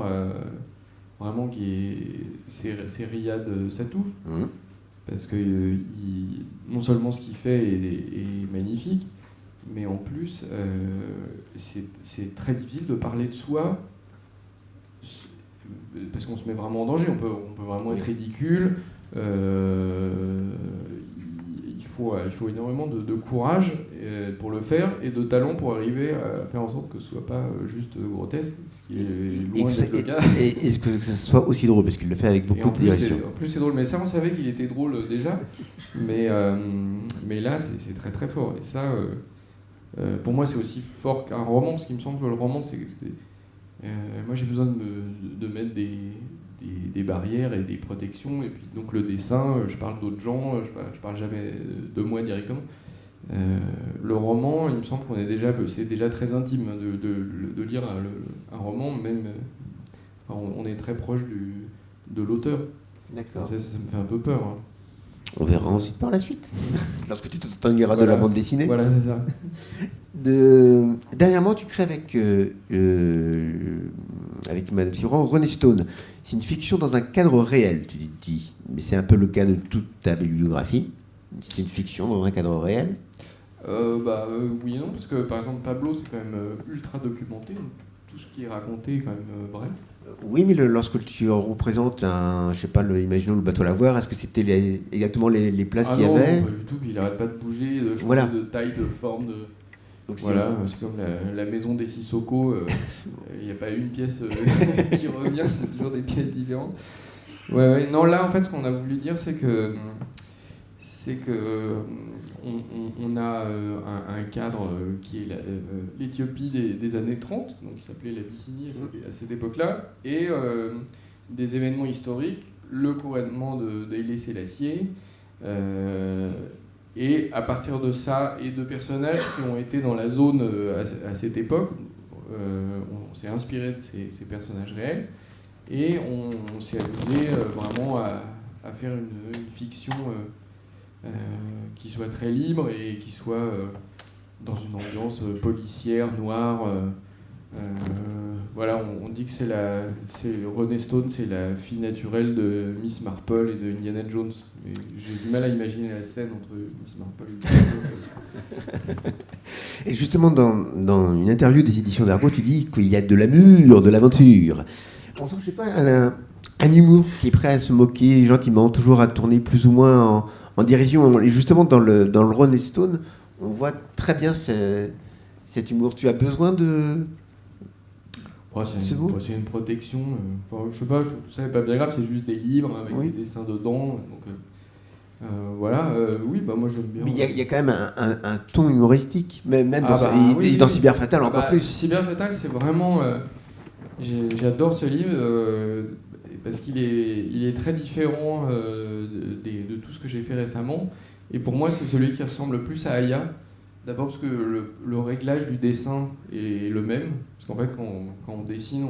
vraiment, c'est Riyad Satouf, parce que non seulement ce qu'il fait est magnifique, mais en plus, c'est très difficile de parler de soi, parce qu'on se met vraiment en danger, on peut vraiment être ridicule. Il faut énormément de courage pour le faire, et de talent pour arriver à faire en sorte que ce soit pas juste grotesque, ce qui est loin d'être le cas. Et ce que ça soit aussi drôle, parce qu'il le fait avec beaucoup de direction. En plus c'est drôle, mais ça on savait qu'il était drôle déjà, mais là c'est très très fort, et ça pour moi c'est aussi fort qu'un roman, parce qu'il me semble que le roman moi j'ai besoin de mettre des barrières et des protections, et puis donc le dessin, je parle d'autres gens, je parle jamais de moi directement. Le roman, il me semble c'est déjà très intime de lire un roman, même on est très proche de l'auteur. D'accord. Ça me fait un peu peur, hein. On verra ensuite par la suite, lorsque tu t'ennuieras de la bande dessinée. Voilà, c'est ça. Dernièrement, tu crées avec Madame Sibran, René Stone. C'est une fiction dans un cadre réel, tu dis. Mais c'est un peu le cas de toute ta bibliographie. C'est une fiction dans un cadre réel. Oui et non, parce que par exemple Pablo c'est quand même ultra documenté, donc tout ce qui est raconté est quand même vrai. Oui, mais lorsque tu représentes je sais pas, imaginons le bateau à lavoir, est-ce que c'était exactement les places qu'il y Non, avait? non, pas du tout, puis il arrête pas de bouger, de changer Voilà. de taille, de forme, Donc voilà, c'est comme la maison des Sissoko, il n'y a pas une pièce qui revient, c'est toujours des pièces différentes. Ouais, non, là en fait ce qu'on a voulu dire c'est que on a un cadre qui est l'Éthiopie des années 30, donc qui s'appelait l'Abyssinie à cette époque-là, et des événements historiques, le couronnement d'Haïlé Sélassié, et à partir de ça, et de personnages qui ont été dans la zone à cette époque, on s'est inspiré de ces personnages réels, et on s'est amusé vraiment à faire une fiction qui soit très libre et qui soit dans une ambiance policière, noire. Voilà, on dit que c'est René Stone, c'est la fille naturelle de Miss Marple et de Indiana Jones. Et j'ai du mal à imaginer la scène entre Miss Marple et Indiana Jones. Et justement, dans une interview des éditions d'Argo, tu dis qu'il y a de l'amour, de l'aventure. On sent, je sais pas, un humour qui est prêt à se moquer gentiment, toujours à tourner plus ou moins en dérision. Et justement, dans le Ron Stone, on voit très bien cet humour. Tu as besoin de... C'est une protection. Je sais pas, ça n'est pas bien grave, c'est juste des livres avec des dessins dedans. Donc, voilà, oui, moi j'aime bien. Mais il y a quand même un ton humoristique, même dans Cyber Fatal encore plus. Cyber Fatal, c'est vraiment... j'adore ce livre parce qu'il est très différent de tout ce que j'ai fait récemment. Et pour moi, c'est celui qui ressemble le plus à Aya. D'abord parce que le réglage du dessin est le même. Parce qu'en fait, quand on dessine,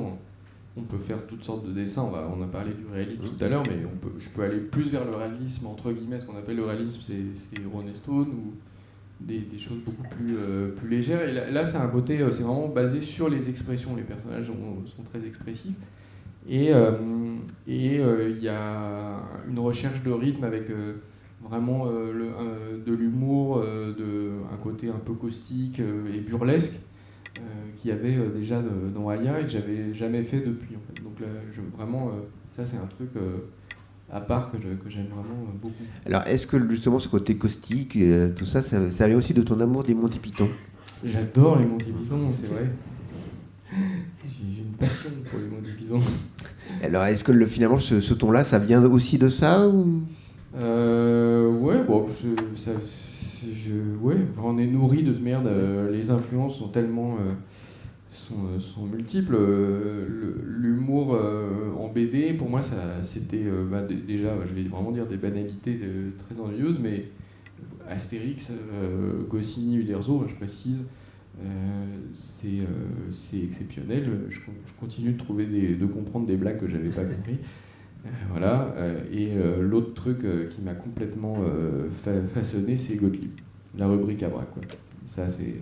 on peut faire toutes sortes de dessins. On a parlé du réalisme tout à l'heure, mais je peux aller plus vers le réalisme, entre guillemets. Ce qu'on appelle le réalisme, c'est Ron Stone, ou des choses beaucoup plus légères. Et là c'est un côté, c'est vraiment basé sur les expressions. Les personnages sont très expressifs. Et il y a une recherche de rythme avec vraiment de l'humour, un côté un peu caustique et burlesque qu'il y avait déjà dans Aya et que j'avais jamais fait depuis. En fait. Donc là, vraiment, ça c'est un truc à part que j'aime vraiment beaucoup. Alors, est-ce que justement ce côté caustique, tout ça, ça vient aussi de ton amour des Monty Python? J'adore les Monty Python, c'est vrai. J'ai une passion pour les Monty Python. Alors, est-ce que finalement ce ton-là, ça vient aussi de ça ou... Ouais, bon, on est nourri de merde. Les influences sont tellement sont multiples. L'humour en BD, pour moi, c'était déjà, je vais vraiment dire des banalités très ennuyeuses, mais Astérix, Goscinny, Uderzo, je précise, c'est exceptionnel. Je continue de trouver de comprendre des blagues que j'avais pas compris. Voilà. Et l'autre truc qui m'a complètement façonné, c'est Gottlieb, la rubrique à bras, quoi. Ça, c'est...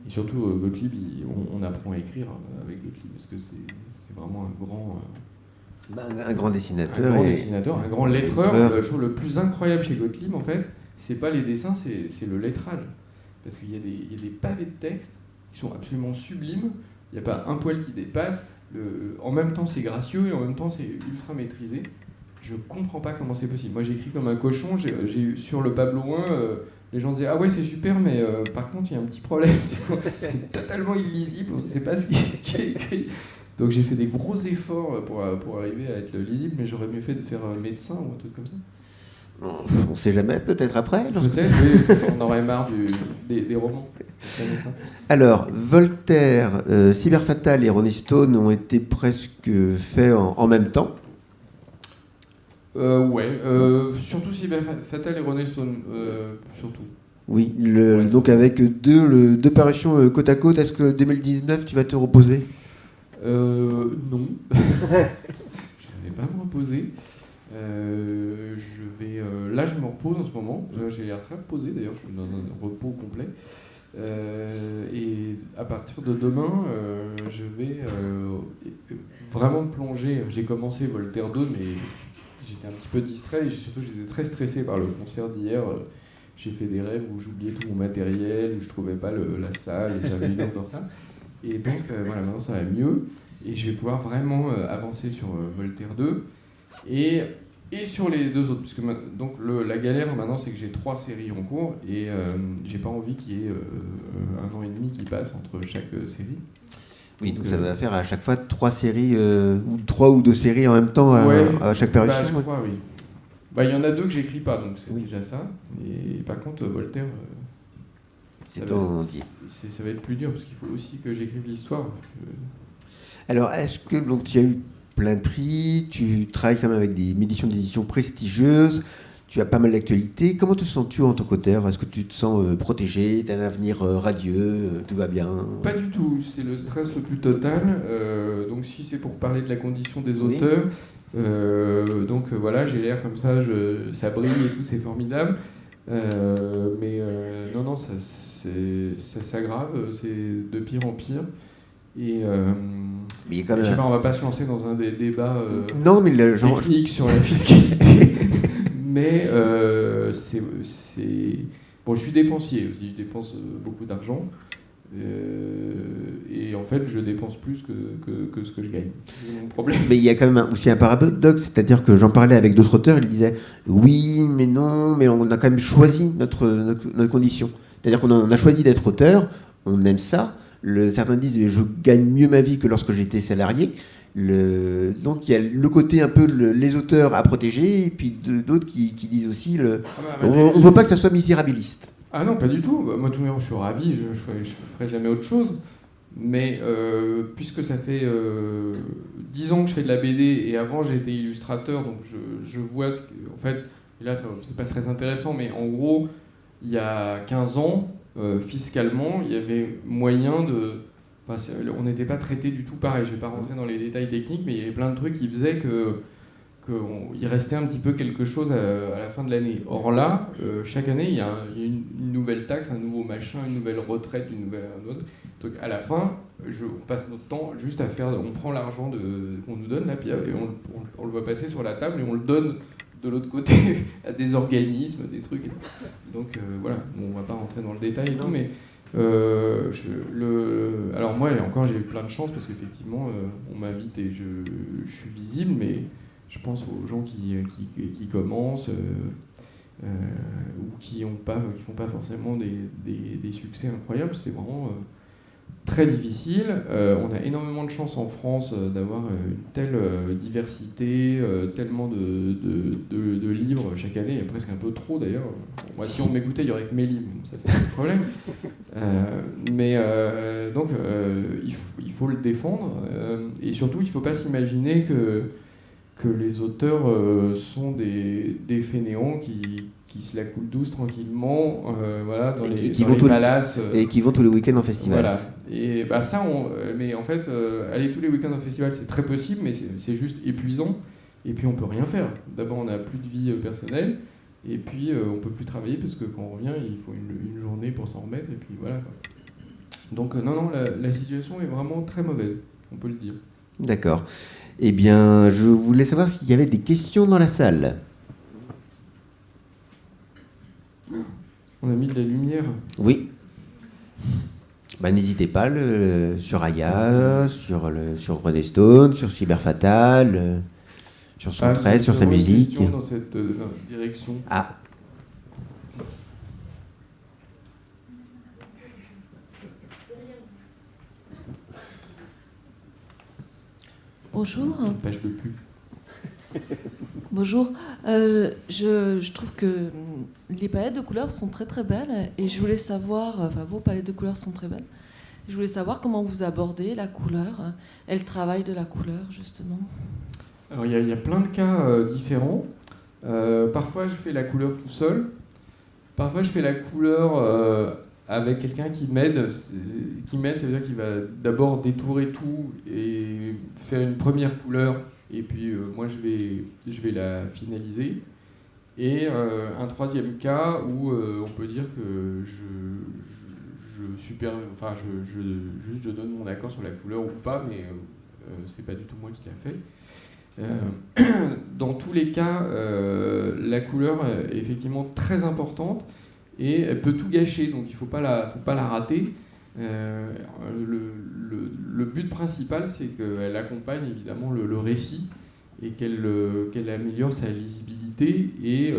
Et surtout, Gottlieb, on apprend à écrire avec Gottlieb, parce que c'est vraiment un grand... un grand dessinateur. Un grand lettreur. Je trouve le plus incroyable chez Gottlieb, en fait, c'est pas les dessins, c'est le lettrage. Parce qu'il y a des pavés de texte qui sont absolument sublimes, il n'y a pas un poil qui dépasse, en même temps c'est gracieux et en même temps c'est ultra maîtrisé. Je comprends pas comment c'est possible. Moi j'écris comme un cochon, j'ai eu sur le Pablo 1, les gens disaient ah ouais c'est super, mais par contre il y a un petit problème, c'est totalement illisible, on ne sait pas ce qui est écrit. Donc j'ai fait des gros efforts pour arriver à être lisible, mais j'aurais mieux fait de faire médecin ou un truc comme ça. On ne sait jamais, peut-être après. Peut-être, oui, on aurait marre des romans. Alors, Voltaire, Cyber Fatal et Ronnie Stone ont été presque faits en même temps. Surtout Cyber Fatal et Ronnie Stone, surtout. Oui, donc avec deux parutions côte à côte, est-ce que 2019 tu vas te reposer? Non. Je ne vais pas me reposer. Là, je me repose en ce moment. J'ai l'air très reposé d'ailleurs, je suis dans un repos complet. Et à partir de demain, je vais vraiment me plonger. J'ai commencé Voltaire 2, mais j'étais un petit peu distrait et surtout j'étais très stressé par le concert d'hier. j'ai fait des rêves où j'oubliais tout mon matériel, où je trouvais pas la salle, et j'avais 1 heure de retard. Et donc, voilà, maintenant ça va mieux. Et je vais pouvoir vraiment avancer sur Voltaire 2 et sur les 2 autres. Puisque donc la galère maintenant, c'est que j'ai 3 séries en cours et j'ai pas envie qu'il y ait 1 an et demi qui passe entre chaque série. Oui, donc ça va faire à chaque fois 3 séries, 3 ou 2 séries en même temps à chaque période. Je crois, oui. Il y en a 2 que j'écris pas, donc c'est déjà ça. Et par contre, Voltaire, c'est ton entier. Ça va être plus dur parce qu'il faut aussi que j'écrive l'histoire. Alors, est-ce que donc tu as eu plein de prix, tu travailles quand même avec des éditions d'édition prestigieuses, tu as pas mal d'actualités. Comment te sens-tu en tant qu'auteur? Est-ce que tu te sens protégé, tu as un avenir radieux, tout va bien? Pas du tout, c'est le stress le plus total. Donc si c'est pour parler de la condition des auteurs, voilà, j'ai l'air comme ça, ça brille et tout, c'est formidable. Non, ça s'aggrave, c'est de pire en pire. Et mais quand même... je sais pas, on va pas se lancer dans un débat technique sur la fiscalité. Mais bon, je suis dépensier aussi, je dépense beaucoup d'argent. Et en fait, je dépense plus que ce que je gagne. C'est mon problème. Mais il y a quand même aussi un paradoxe, c'est-à-dire que j'en parlais avec d'autres auteurs, ils disaient oui, mais non, mais on a quand même choisi notre condition. C'est-à-dire qu'on a choisi d'être auteur, on aime ça. Certains disent je gagne mieux ma vie que lorsque j'étais salarié. Donc il y a le côté un peu les auteurs à protéger, et puis d'autres qui disent aussi on ne veut pas que ça soit misérabiliste. Ah non, pas du tout. Moi, tout le monde, je suis ravi, je ne ferai jamais autre chose. Mais puisque ça fait 10 ans que je fais de la BD, et avant j'étais illustrateur, donc je vois ce que... En fait, et là, c'est pas très intéressant, mais en gros, il y a 15 ans, fiscalement, il y avait moyen de... Enfin, on n'était pas traité du tout pareil. Je ne vais pas rentrer dans les détails techniques, mais il y avait plein de trucs qui faisaient qu'il restait un petit peu quelque chose à la fin de l'année. Or là, chaque année, il y a une nouvelle taxe, un nouveau machin, une nouvelle retraite, un autre. Donc à la fin, on passe notre temps juste à faire... On prend l'argent qu'on nous donne, là, puis, et on le voit passer sur la table, et on le donne de l'autre côté à des organismes, des trucs. Donc voilà, bon, on ne va pas rentrer dans le détail et tout, mais... alors moi, encore, j'ai eu plein de chance parce qu'effectivement, on m'invite et je suis visible, mais je pense aux gens qui commencent ou qui font pas forcément des succès incroyables. C'est vraiment très difficile. On a énormément de chance en France d'avoir une telle diversité, tellement de livres chaque année, il y a presque un peu trop d'ailleurs. Moi, si on m'écoutait, il y aurait que mes livres, ça c'est pas le problème. Donc il faut le défendre, et surtout il ne faut pas s'imaginer que les auteurs sont des fainéants qui se la coulent douce tranquillement, voilà, dans les palaces. Et qui vont tous les week-ends en festival. Voilà. Et ça, mais en fait, aller tous les week-ends en festival, c'est très possible, mais c'est juste épuisant. Et puis on peut rien faire. D'abord, on n'a plus de vie personnelle, et puis on peut plus travailler parce que quand on revient, il faut une journée pour s'en remettre, et puis voilà. Donc non, la situation est vraiment très mauvaise, on peut le dire. D'accord. Eh bien, je voulais savoir s'il y avait des questions dans la salle. On a mis de la lumière. Oui. N'hésitez pas, sur Aya, sur René Stone, sur Cyberfatal, sur son trait, sur sa musique. Une question dans cette direction. Ah. Bonjour. Page de pub. Bonjour. Je trouve que les palettes de couleurs sont très très belles, et je voulais savoir, enfin vos palettes de couleurs sont très belles. Je voulais savoir comment vous abordez la couleur et le travail de la couleur justement. Alors il y a plein de cas différents. Parfois je fais la couleur tout seul. Parfois je fais la couleur avec quelqu'un qui m'aide. Ça veut dire qu'il va d'abord détourer tout et faire une première couleur. Et puis moi je vais la finaliser. Et un troisième cas où on peut dire que je donne mon accord sur la couleur ou pas, mais c'est pas du tout moi qui l'a fait. Dans tous les cas, la couleur est effectivement très importante, et elle peut tout gâcher, donc il ne faut pas la rater. Le but principal, c'est qu'elle accompagne évidemment le récit et qu'elle améliore sa lisibilité et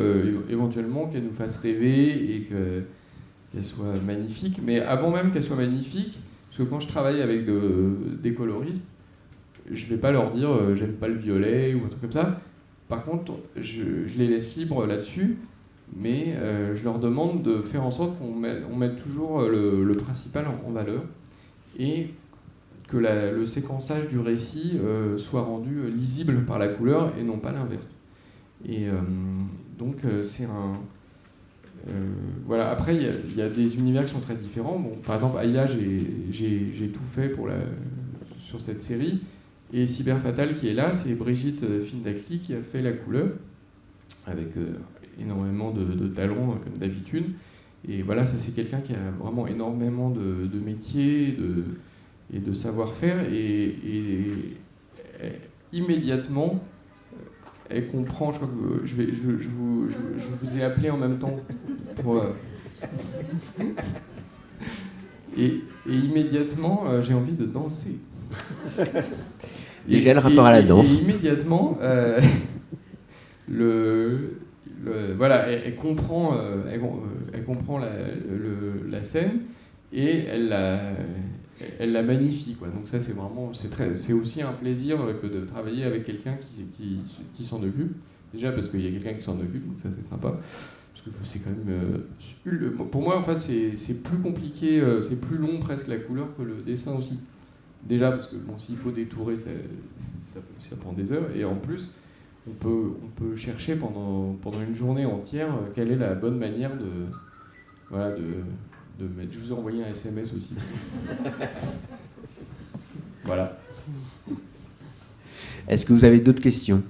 éventuellement qu'elle nous fasse rêver et qu'elle soit magnifique. Mais avant même qu'elle soit magnifique, parce que quand je travaille avec des coloristes, je ne vais pas leur dire j'aime pas le violet ou un truc comme ça. Par contre, je les laisse libres là-dessus, mais je leur demande de faire en sorte qu'on mette toujours le principal en valeur et que le séquençage du récit soit rendu lisible par la couleur et non pas l'inverse. Et donc c'est un... voilà. Après, il y a des univers qui sont très différents. Bon, par exemple, Aïda, j'ai tout fait sur cette série. Et Cyber Fatal qui est là, c'est Brigitte Findakli qui a fait la couleur, avec énormément de talent, comme d'habitude. Et voilà, ça c'est quelqu'un qui a vraiment énormément de métiers et de savoir-faire. Et immédiatement, elle comprend, je crois que je vous ai appelé en même temps pour... et immédiatement, j'ai envie de danser. Déjà le rapport à la danse. Et immédiatement, voilà, elle comprend la scène et elle la magnifie, quoi. Donc ça, c'est vraiment, c'est aussi un plaisir que de travailler avec quelqu'un qui s'en occupe. Déjà parce qu'il y a quelqu'un qui s'en occupe, donc ça c'est sympa. Parce que c'est quand même, pour moi en fait, c'est plus compliqué, c'est plus long presque la couleur que le dessin aussi. Déjà parce que bon, s'il faut détourer, ça prend des heures, et en plus on peut chercher pendant une journée entière quelle est la bonne manière de mettre. Je vous ai envoyé un SMS aussi. Voilà. Est-ce que vous avez d'autres questions?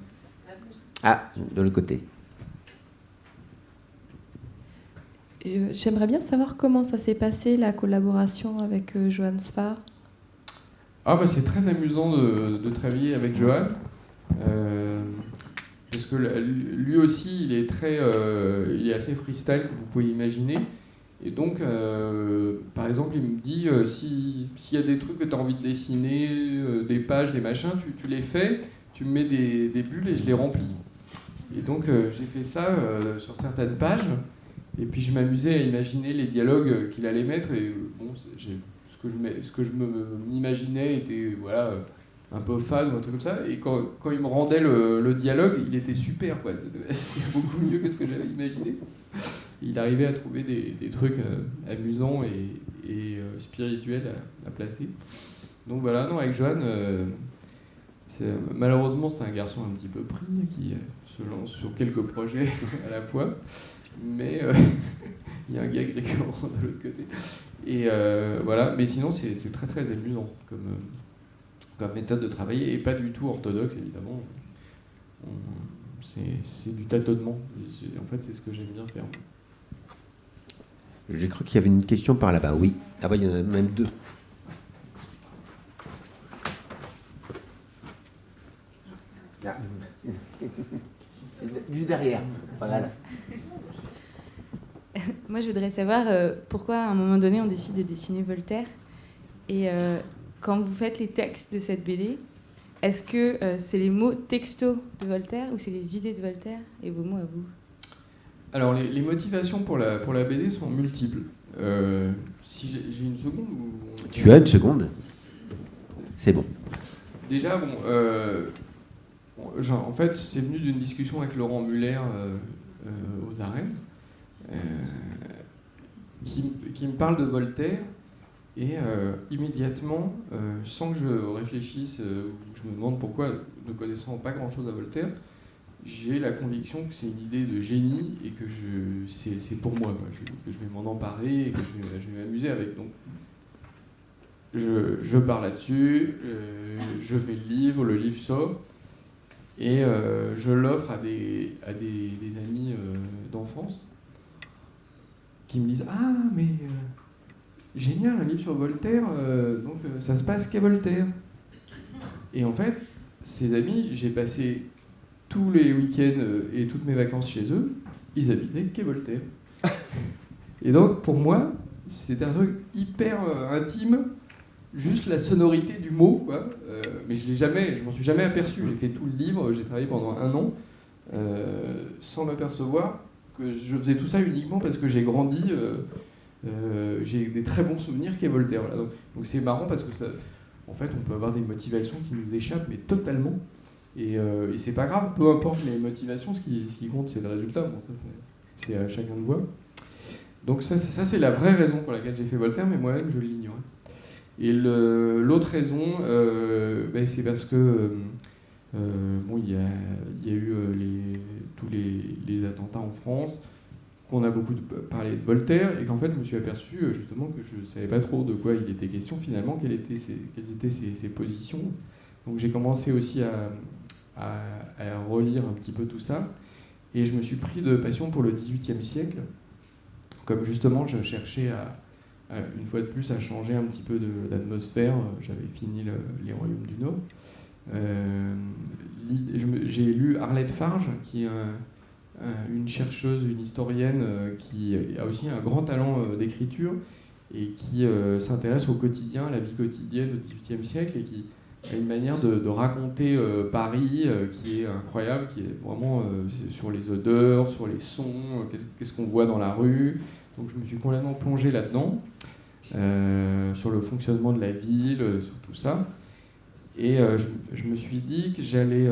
Ah, de l'autre côté. J'aimerais bien savoir comment ça s'est passé, la collaboration avec Johan Sfar. Ah bah c'est très amusant de travailler avec Johan, parce que lui aussi il est assez freestyle, comme vous pouvez imaginer, et donc par exemple il me dit s'il y a des trucs que tu as envie de dessiner, des pages, des machins, tu les fais, tu me mets des bulles et je les remplis. Et donc j'ai fait ça sur certaines pages, et puis je m'amusais à imaginer les dialogues qu'il allait mettre, et bon, ce que je m'imaginais était voilà, un peu fade ou un truc comme ça, et quand il me rendait le dialogue, il était super, quoi. C'était beaucoup mieux que ce que j'avais imaginé. Il arrivait à trouver des trucs amusants et spirituels à placer. Donc voilà, non, avec Johan, malheureusement c'est un garçon un petit peu pris qui se lance sur quelques projets à la fois, mais il y a un gag récurrent de l'autre côté. Et voilà, mais sinon c'est très très amusant comme méthode de travailler, et pas du tout orthodoxe évidemment. C'est du tâtonnement. En fait, c'est ce que j'aime bien faire. J'ai cru qu'il y avait une question par là-bas. Oui. Ah bah il y en a même deux. Là. Juste derrière. Voilà. Moi, je voudrais savoir pourquoi, à un moment donné, on décide de dessiner Voltaire. Et quand vous faites les textes de cette BD, est-ce que c'est les mots textos de Voltaire ou c'est les idées de Voltaire et vos mots à vous? Alors, les motivations pour la BD sont multiples. Si j'ai une seconde ou... Tu as une seconde? C'est bon. Déjà, bon, en fait, c'est venu d'une discussion avec Laurent Muller aux Arènes, qui me parle de Voltaire, et immédiatement, sans que je réfléchisse, ou que je me demande pourquoi, ne connaissant pas grand-chose à Voltaire, j'ai la conviction que c'est une idée de génie et que c'est pour moi, que je vais m'en emparer et que je vais m'amuser avec. Donc, je pars là-dessus, je fais le livre sort, et je l'offre à des amis d'enfance qui me disent « Ah, mais génial, un livre sur Voltaire, donc ça se passe qu'à Voltaire. » Et en fait, ces amis, j'ai passé tous les week-ends et toutes mes vacances chez eux, ils habitaient quai Voltaire. Et donc, pour moi, c'est un truc hyper intime, juste la sonorité du mot, quoi. Mais je m'en suis jamais aperçu. J'ai fait tout le livre, j'ai travaillé pendant 1 an, sans m'apercevoir que je faisais tout ça uniquement parce que j'ai grandi, j'ai des très bons souvenirs qu'est Voltaire. Voilà. Donc c'est marrant parce que ça, en fait, on peut avoir des motivations qui nous échappent, mais totalement. Et c'est pas grave, peu importe les motivations, ce qui compte, c'est le résultat. Bon, ça, c'est à chacun de voir. Donc ça, c'est la vraie raison pour laquelle j'ai fait Voltaire, mais moi-même, je l'ignorais. Et l'autre raison, c'est parce que il y a eu tous les attentats en France, qu'on a beaucoup parlé de Voltaire, et qu'en fait, je me suis aperçu justement que je ne savais pas trop de quoi il était question finalement, quelles étaient ses positions. Donc j'ai commencé aussi à relire un petit peu tout ça, et je me suis pris de passion pour le XVIIIe siècle, comme justement je cherchais une fois de plus à changer un petit peu d'atmosphère. J'avais fini les Royaumes du Nord. J'ai lu Arlette Farge, qui est une chercheuse, une historienne qui a aussi un grand talent d'écriture et qui s'intéresse au quotidien, à la vie quotidienne au XVIIIe siècle, et qui a une manière de raconter Paris qui est incroyable, qui est vraiment sur les odeurs, sur les sons, qu'est-ce qu'on voit dans la rue. Donc je me suis complètement plongé là-dedans, sur le fonctionnement de la ville, sur tout ça. Et je me suis dit que j'allais,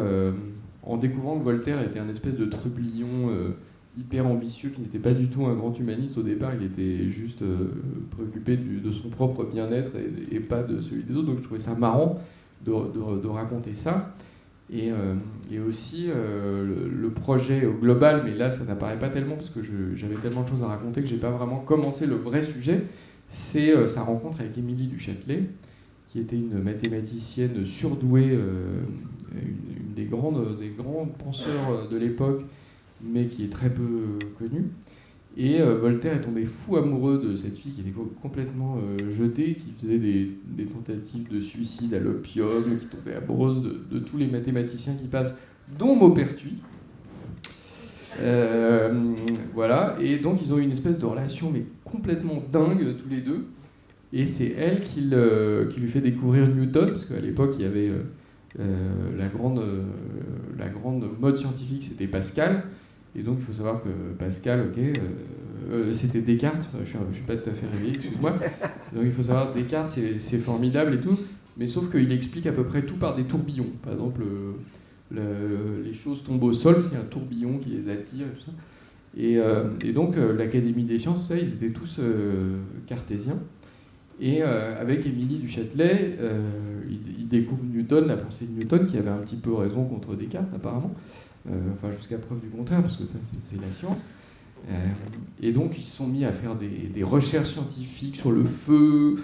en découvrant que Voltaire était un espèce de trublion hyper ambitieux, qui n'était pas du tout un grand humaniste au départ, il était juste préoccupé de son propre bien-être et pas de celui des autres. Donc je trouvais ça marrant de raconter ça. Et aussi le projet global, mais là ça n'apparaît pas tellement parce que j'avais tellement de choses à raconter que j'ai pas vraiment commencé le vrai sujet, c'est sa rencontre avec Émilie du Châtelet, qui était une mathématicienne surdouée, une des grands penseurs de l'époque, mais qui est très peu connue. Et Voltaire est tombé fou amoureux de cette fille qui était complètement jetée, qui faisait des tentatives de suicide à l'opium, qui tombait amoureuse de tous les mathématiciens qui passent, dont Maupertuis. Voilà, et donc ils ont eu une espèce de relation mais complètement dingue tous les deux. Et c'est elle qui lui fait découvrir Newton, parce qu'à l'époque il y avait la grande mode scientifique, c'était Pascal. Et donc il faut savoir que Pascal, c'était Descartes, je suis pas tout à fait réveillé, excuse-moi. Donc il faut savoir que Descartes c'est formidable et tout, mais sauf qu'il explique à peu près tout par des tourbillons. Par exemple, les choses tombent au sol, il y a un tourbillon qui les attire et tout ça. Et donc l'Académie des sciences, tout ça, ils étaient tous cartésiens. Et avec Émilie du Châtelet, il découvre Newton, la pensée de Newton, qui avait un petit peu raison contre Descartes apparemment. Enfin jusqu'à preuve du contraire, parce que ça c'est la science. Et donc ils se sont mis à faire des recherches scientifiques sur le feu.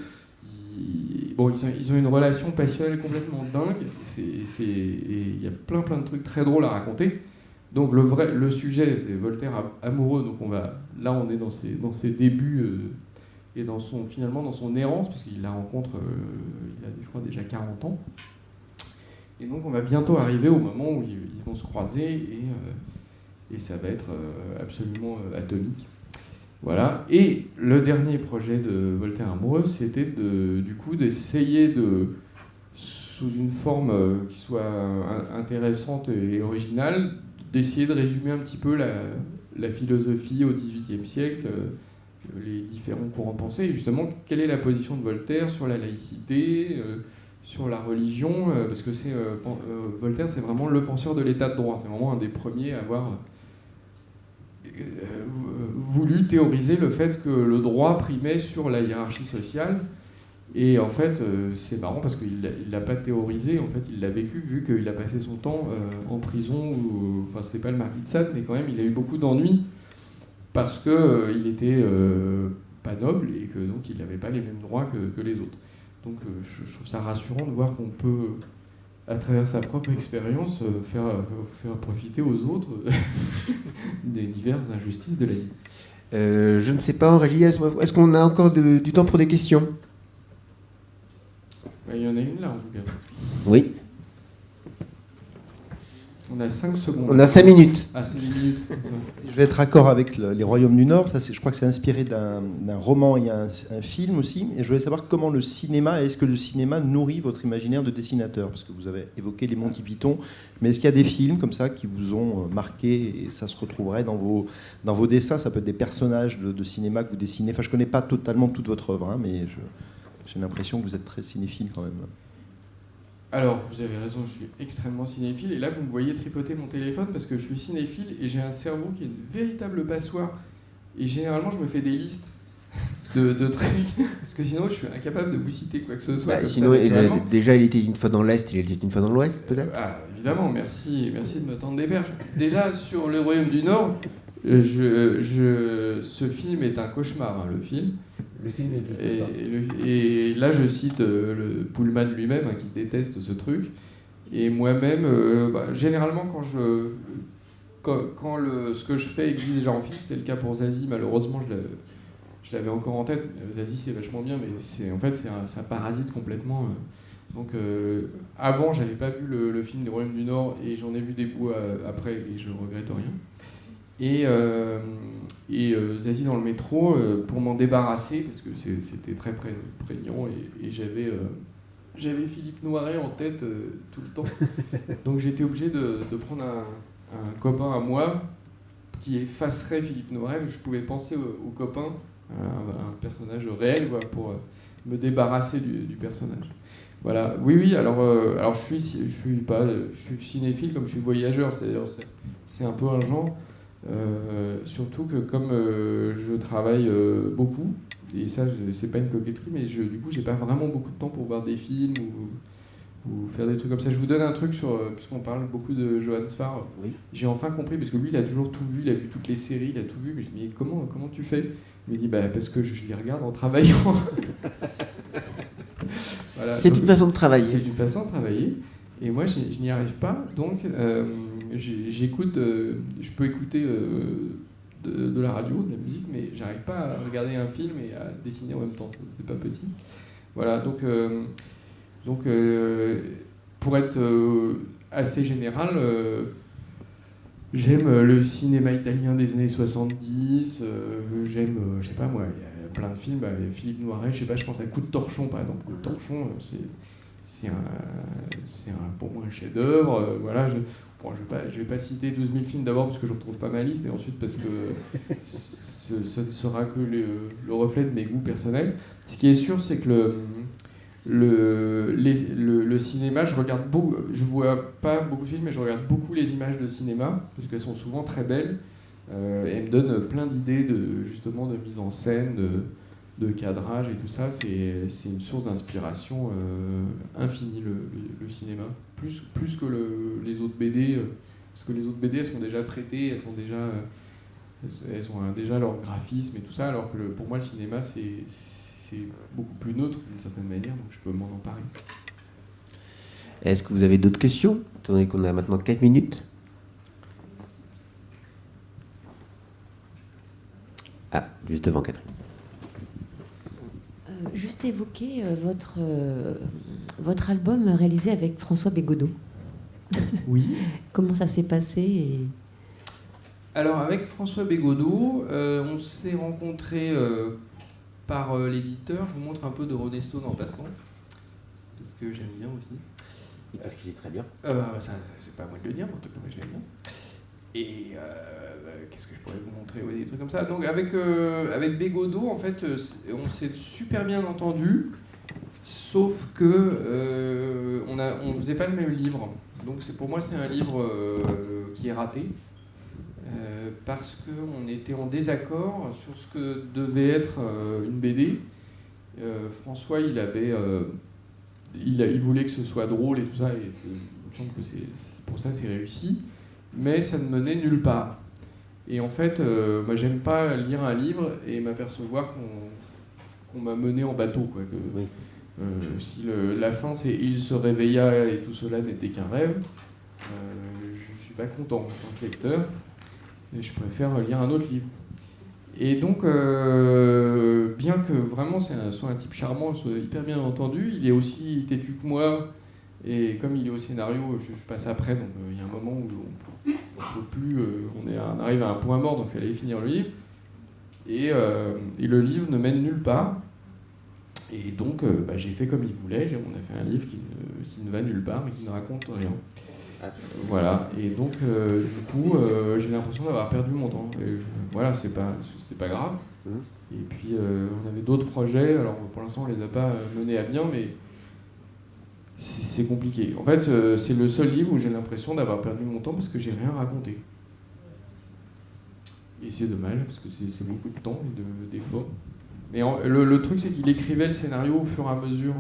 Ils ont une relation passionnelle complètement dingue. Il y a plein de trucs très drôles à raconter. Donc le sujet, c'est Voltaire amoureux. Donc on est dans ses débuts et finalement dans son errance, parce qu'il la rencontre, il a je crois déjà 40 ans. Et donc on va bientôt arriver au moment où ils vont se croiser et ça va être absolument atomique. Voilà. Et le dernier projet de Voltaire amoureux, c'était d'essayer sous une forme qui soit intéressante et originale, d'essayer de résumer un petit peu la philosophie au XVIIIe siècle, les différents courants de pensée, et justement quelle est la position de Voltaire sur la laïcité, sur la religion, parce que Voltaire, c'est vraiment le penseur de l'état de droit. C'est vraiment un des premiers à avoir voulu théoriser le fait que le droit primait sur la hiérarchie sociale. Et en fait, c'est marrant parce qu'il ne l'a pas théorisé, en fait, il l'a vécu, vu qu'il a passé son temps en prison, enfin, c'est pas le marquis de Sade, mais quand même, il a eu beaucoup d'ennuis parce qu'il était pas noble et que donc il n'avait pas les mêmes droits que les autres. Donc je trouve ça rassurant de voir qu'on peut, à travers sa propre expérience, faire profiter aux autres des diverses injustices de la vie. Je ne sais pas, Aurélie, est-ce qu'on a encore du temps pour des questions ? Il y en a une là, en tout cas. Oui. On a 5 secondes. On a 5 minutes. Ah, c'est 10 minutes. Je vais être d'accord avec les Royaumes du Nord. Ça, je crois que c'est inspiré d'un roman. Il y a un film aussi. Et je voulais savoir comment le cinéma, est-ce que le cinéma nourrit votre imaginaire de dessinateur? Parce que vous avez évoqué les Monty Python. Mais est-ce qu'il y a des films comme ça qui vous ont marqué et ça se retrouverait dans vos dessins? Ça peut être des personnages de cinéma que vous dessinez. Enfin, je ne connais pas totalement toute votre œuvre, hein, mais j'ai l'impression que vous êtes très cinéphile quand même. Alors, vous avez raison, je suis extrêmement cinéphile. Et là, vous me voyez tripoter mon téléphone parce que je suis cinéphile et j'ai un cerveau qui est une véritable passoire. Et généralement, je me fais des listes de trucs. Parce que sinon, je suis incapable de vous citer quoi que ce soit. Bah, sinon, déjà, il était une fois dans l'Est, il était une fois dans l'Ouest, peut-être. Ah, évidemment, merci de me tendre des perches. Déjà, sur le Royaume du Nord, ce film est un cauchemar, hein, le film. Le film est et là, je cite le Pullman lui-même, hein, qui déteste ce truc. Et moi-même, généralement, ce que je fais existe déjà en film, c'était le cas pour Zazie, malheureusement, je l'avais encore en tête. Zazie, c'est vachement bien, mais en fait, ça parasite complètement. Donc, avant, j'avais pas vu le film des Royaumes du Nord, et j'en ai vu des bouts après, et je regrette rien. Et Zazie dans le métro, pour m'en débarrasser, parce que c'était très prégnant, et j'avais Philippe Noiret en tête tout le temps. Donc j'étais obligé de prendre un copain à moi qui effacerait Philippe Noiret, mais je pouvais penser au copain, un personnage réel, quoi, pour me débarrasser du personnage. Voilà. Oui, alors je suis cinéphile comme je suis voyageur, c'est un peu un genre. Surtout que comme je travaille beaucoup, et ça c'est pas une coquetterie, mais du coup j'ai pas vraiment beaucoup de temps pour voir des films ou faire des trucs comme ça. Je vous donne un truc puisqu'on parle beaucoup de Johann Sfar. Oui. J'ai enfin compris, parce que lui il a toujours tout vu, il a vu toutes les séries, il a tout vu, mais je me dis comment tu fais? Il me dit parce que je les regarde en travaillant. Voilà, c'est une façon de travailler. C'est une façon de travailler, et moi je n'y arrive pas, donc j'écoute, je peux écouter de la radio, de la musique, mais j'arrive pas à regarder un film et à dessiner en même temps, c'est pas possible. Voilà, donc pour être assez général, j'aime le cinéma italien des années 70, j'aime, je sais pas moi, il y a plein de films, Philippe Noiret, je sais pas, je pense à Coup de torchon par exemple. Coup de torchon, c'est pour moi un chef-d'œuvre, voilà. Je vais pas citer 12 000 films d'abord parce que je ne retrouve pas ma liste, et ensuite parce que ce ne sera que le reflet de mes goûts personnels. Ce qui est sûr, c'est que le cinéma, je vois pas beaucoup de films, mais je regarde beaucoup les images de cinéma parce qu'elles sont souvent très belles, et elles me donnent plein d'idées justement de mise en scène, de cadrage et tout ça. C'est une source d'inspiration infinie, le cinéma, plus que les autres BD, parce que les autres BD elles sont déjà traitées, elles ont déjà leur graphisme et tout ça, alors que pour moi le cinéma c'est beaucoup plus neutre d'une certaine manière, donc je peux m'en emparer. Est-ce que vous avez d'autres questions, étant donné qu'on a maintenant 4 minutes? Ah, juste devant Catherine. Juste évoquer votre album réalisé avec François Bégodeau. Oui. Comment ça s'est passé Alors avec François Bégodeau, on s'est rencontrés par l'éditeur. Je vous montre un peu de Rolling Stone en passant, parce que j'aime bien aussi. Et parce qu'il est très bien. Ça, c'est pas à moi de le dire, en tout cas, moi je l'aime bien. Et qu'est-ce que je pourrais vous montrer? Ouais, des trucs comme ça. Donc avec Bégodeau, en fait, on s'est super bien entendu, sauf que on faisait pas le même livre. Donc pour moi, c'est un livre qui est raté, parce qu'on était en désaccord sur ce que devait être une BD. François, il voulait que ce soit drôle et tout ça, et il me semble que pour ça c'est réussi. Mais ça ne menait nulle part. Et en fait, moi j'aime pas lire un livre et m'apercevoir qu'on m'a mené en bateau, quoi. Oui. Si la fin c'est « il se réveilla et tout cela n'était qu'un rêve », je suis pas content en tant que lecteur, et je préfère lire un autre livre. Et donc, bien que vraiment soit un type charmant, soit hyper bien entendu, il est aussi têtu que moi, Et comme il est au scénario, je passe après, donc il y a un moment où on peut plus, on arrive à un point mort, donc il fallait finir le livre. Et le livre ne mène nulle part. Et donc j'ai fait comme il voulait, on a fait un livre qui ne va nulle part, mais qui ne raconte rien. Voilà, et donc du coup j'ai l'impression d'avoir perdu mon temps. Et voilà, c'est pas grave. Et puis on avait d'autres projets, alors pour l'instant on les a pas menés à bien, mais c'est compliqué. En fait, c'est le seul livre où j'ai l'impression d'avoir perdu mon temps parce que j'ai rien raconté. Et c'est dommage, parce que c'est beaucoup de temps et d'efforts. Mais le truc, c'est qu'il écrivait le scénario au fur et à mesure.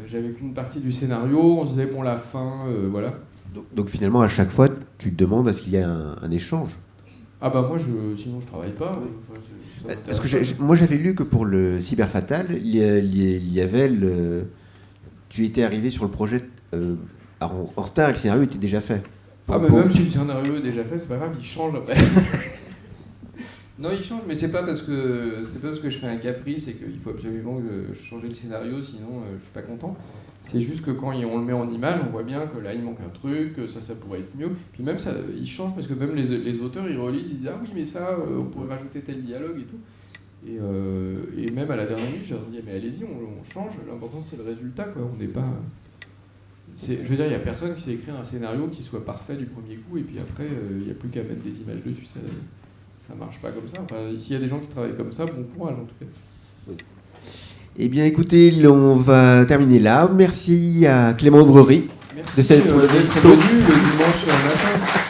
J'avais qu'une partie du scénario, on se disait, bon, la fin, voilà. Donc finalement, à chaque fois, tu te demandes à ce qu'il y ait un échange. Ah bah moi, sinon je travaille pas. Parce que moi, j'avais lu que pour le Cyberfatal, il y avait tu étais arrivé sur le projet en retard, le scénario était déjà fait. Même si le scénario est déjà fait, c'est pas grave, il change après. Non, il change, mais c'est pas parce que je fais un caprice et qu'il faut absolument que je change le scénario, sinon je suis pas content. C'est juste que quand on le met en image, on voit bien que là il manque un truc, que ça pourrait être mieux. Puis même ça, il change parce que même les auteurs ils relisent, ils disent ah oui mais ça, on pourrait rajouter tel dialogue et tout. Et même à la dernière minute, je leur dis mais allez-y, on change. L'important c'est le résultat quoi. On n'est pas. Je veux dire, il n'y a personne qui sait écrire un scénario qui soit parfait du premier coup et puis après il n'y a plus qu'à mettre des images dessus. Ça marche pas comme ça. Enfin, s'il y a des gens qui travaillent comme ça, bon courage en tout cas. Oui. Eh bien, écoutez, on va terminer là. Merci à Clément Drery. Merci d'être venu le dimanche matin.